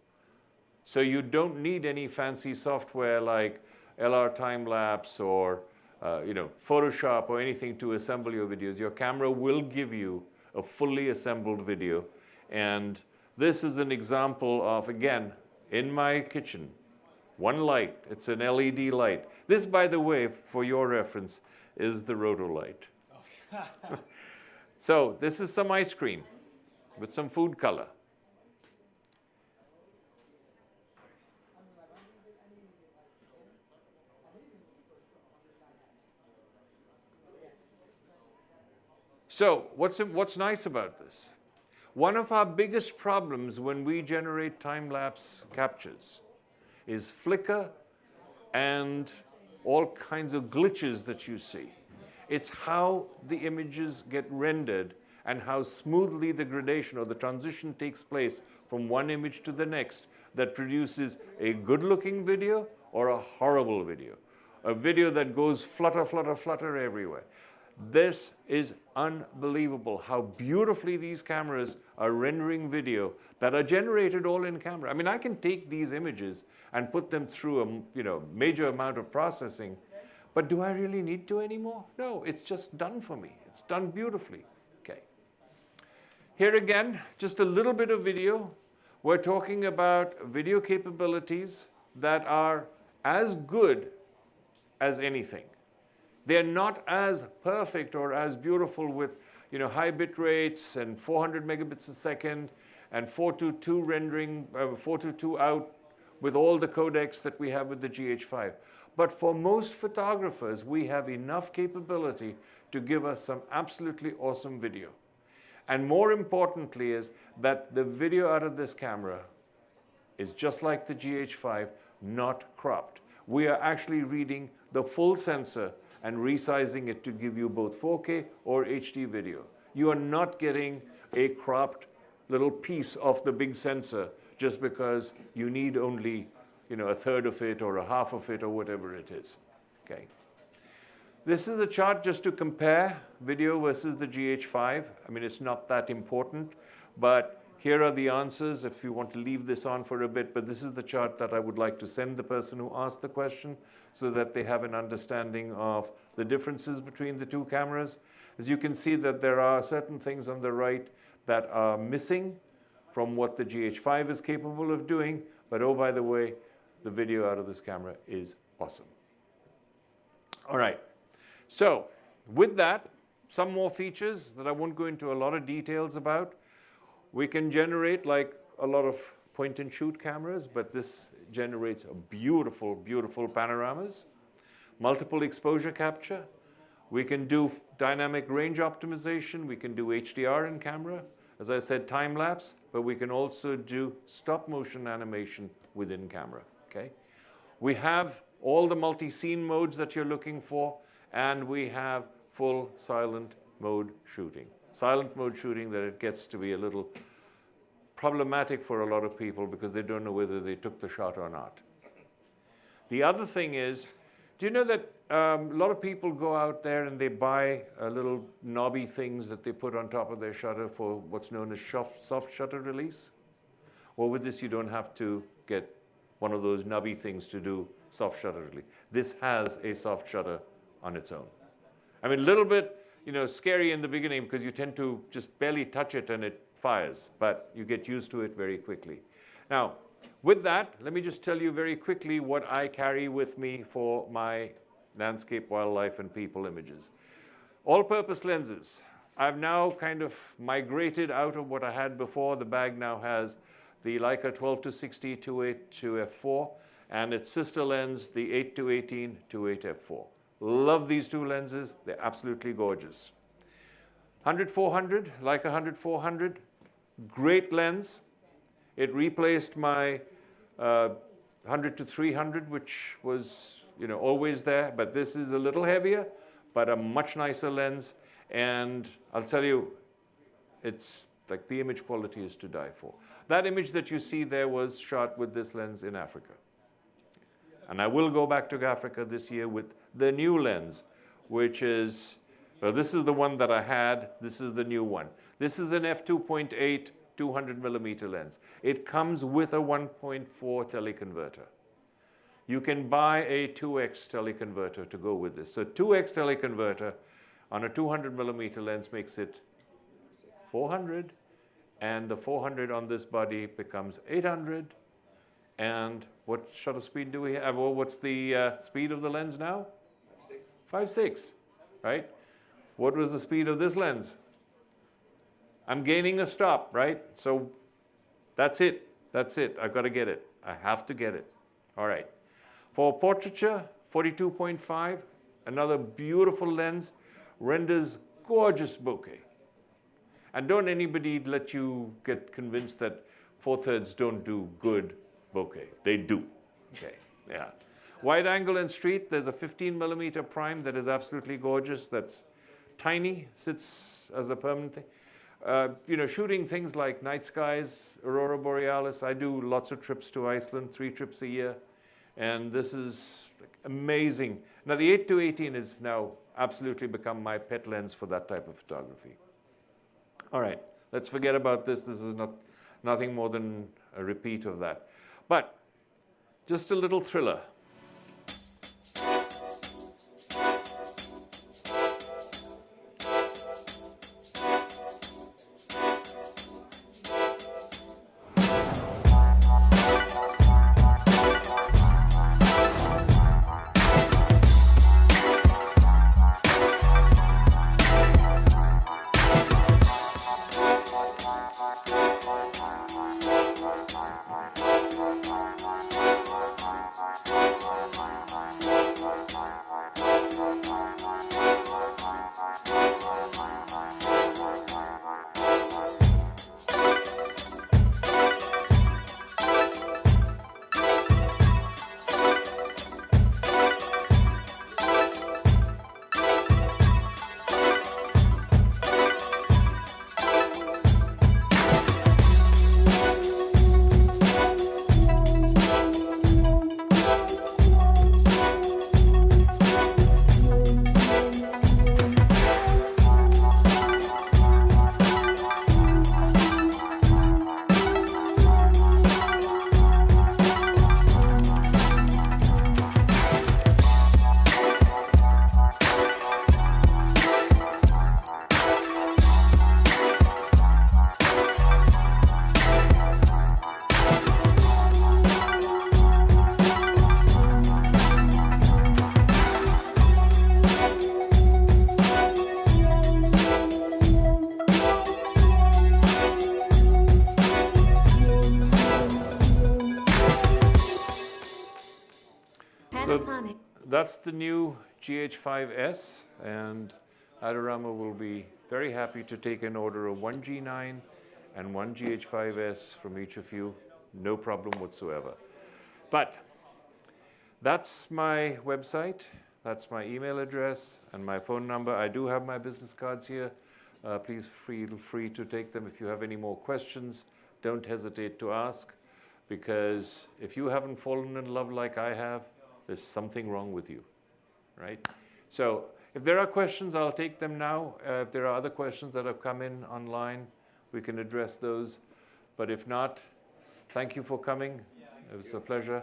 So you don't need any fancy software like LR time-lapse or Photoshop or anything to assemble your videos. Your camera will give you a fully assembled video. And this is an example of, again, in my kitchen, one light. It's an LED light. This, by the way, for your reference, is the roto light. So this is some ice cream with some food color. So what's nice about this? One of our biggest problems when we generate time-lapse captures is flicker and all kinds of glitches that you see. It's how the images get rendered and how smoothly the gradation or the transition takes place from one image to the next that produces a good-looking video or a horrible video. A video that goes flutter, flutter, flutter everywhere. This is unbelievable how beautifully these cameras are rendering video that are generated all in camera. I mean, I can take these images and put them through a major amount of processing, but do I really need to anymore? No, it's just done for me. It's done beautifully. Okay. Here again, just a little bit of video. We're talking about video capabilities that are as good as anything. They're not as perfect or as beautiful with high bit rates and 400 megabits a second and 422 rendering, 422 out with all the codecs that we have with the GH5. But for most photographers, we have enough capability to give us some absolutely awesome video. And more importantly is that the video out of this camera is just like the GH5, not cropped. We are actually reading the full sensor and resizing it to give you both 4K or HD video. You are not getting a cropped little piece of the big sensor just because you need only a third of it or a half of it or whatever it is. Okay. This is a chart just to compare video versus the GH5. I mean, it's not that important, but here are the answers if you want to leave this on for a bit, but this is the chart that I would like to send the person who asked the question so that they have an understanding of the differences between the two cameras. As you can see that there are certain things on the right that are missing from what the GH5 is capable of doing, but oh, by the way, the video out of this camera is awesome. All right, so with that, some more features that I won't go into a lot of details about. We can generate like a lot of point and shoot cameras, but this generates a beautiful, beautiful panoramas. Multiple exposure capture. We can do dynamic range optimization. We can do HDR in camera. As I said, time lapse, but we can also do stop motion animation within camera, okay? We have all the multi-scene modes that you're looking for, and we have full silent mode shooting. Silent mode shooting that it gets to be a little problematic for a lot of people because they don't know whether they took the shot or not. The other thing is, do you know that a lot of people go out there and they buy little knobby things that they put on top of their shutter for what's known as soft shutter release? Well, with this, you don't have to get one of those knobby things to do soft shutter release. This has a soft shutter on its own. I mean, a little bit, scary in the beginning because you tend to just barely touch it and it fires, but you get used to it very quickly. Now, with that, let me just tell you very quickly what I carry with me for my landscape, wildlife, and people images. All-purpose lenses. I've now kind of migrated out of what I had before. The bag now has the Leica 12-60 2.8 to f4 and its sister lens, the 8-18 2.8 f4. Love these two lenses. They're absolutely gorgeous. 100-400, Leica 100-400, great lens. It replaced my 100-300, which was always there, but this is a little heavier, but a much nicer lens. And I'll tell you, it's like the image quality is to die for. That image that you see there was shot with this lens in Africa. And I will go back to Africa this year with the new lens, which is, this is the one that I had, this is the new one. This is an f2.8 200 millimeter lens. It comes with a 1.4 teleconverter. You can buy a 2x teleconverter to go with this. So 2x teleconverter on a 200 millimeter lens makes it 400, and the 400 on this body becomes 800. And what shutter speed do we have? Well, what's the speed of the lens now? 5.6, right? What was the speed of this lens? I'm gaining a stop, right? So that's it. That's it. I've got to get it. I have to get it. All right. For portraiture, 42.5, another beautiful lens, renders gorgeous bokeh. And don't anybody let you get convinced that 4/3 don't do good bokeh. They do. Okay. Yeah. Wide angle and street, there's a 15 millimeter prime that is absolutely gorgeous. That's tiny, sits as a permanent thing. You know, shooting things like night skies, aurora borealis. I do lots of trips to Iceland, 3 trips a year. And this is like amazing. Now, the 8-18 is now absolutely become my pet lens for that type of photography. All right, let's forget about this. This is nothing more than a repeat of that. But just a little thriller.
Panasonic.
That's the new GH5S, and Adorama will be very happy to take an order of 1 G9 and 1 GH5S from each of you, no problem whatsoever. But that's my website, that's my email address, and my phone number. I do have my business cards here. Please feel free to take them. If you have any more questions, don't hesitate to ask, because if you haven't fallen in love like I have, there's something wrong with you, right? So if there are questions, I'll take them now. If there are other questions that have come in online, we can address those. But if not, thank you for coming. It was a pleasure.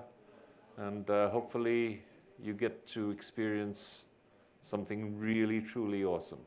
And hopefully you get to experience something really, truly awesome.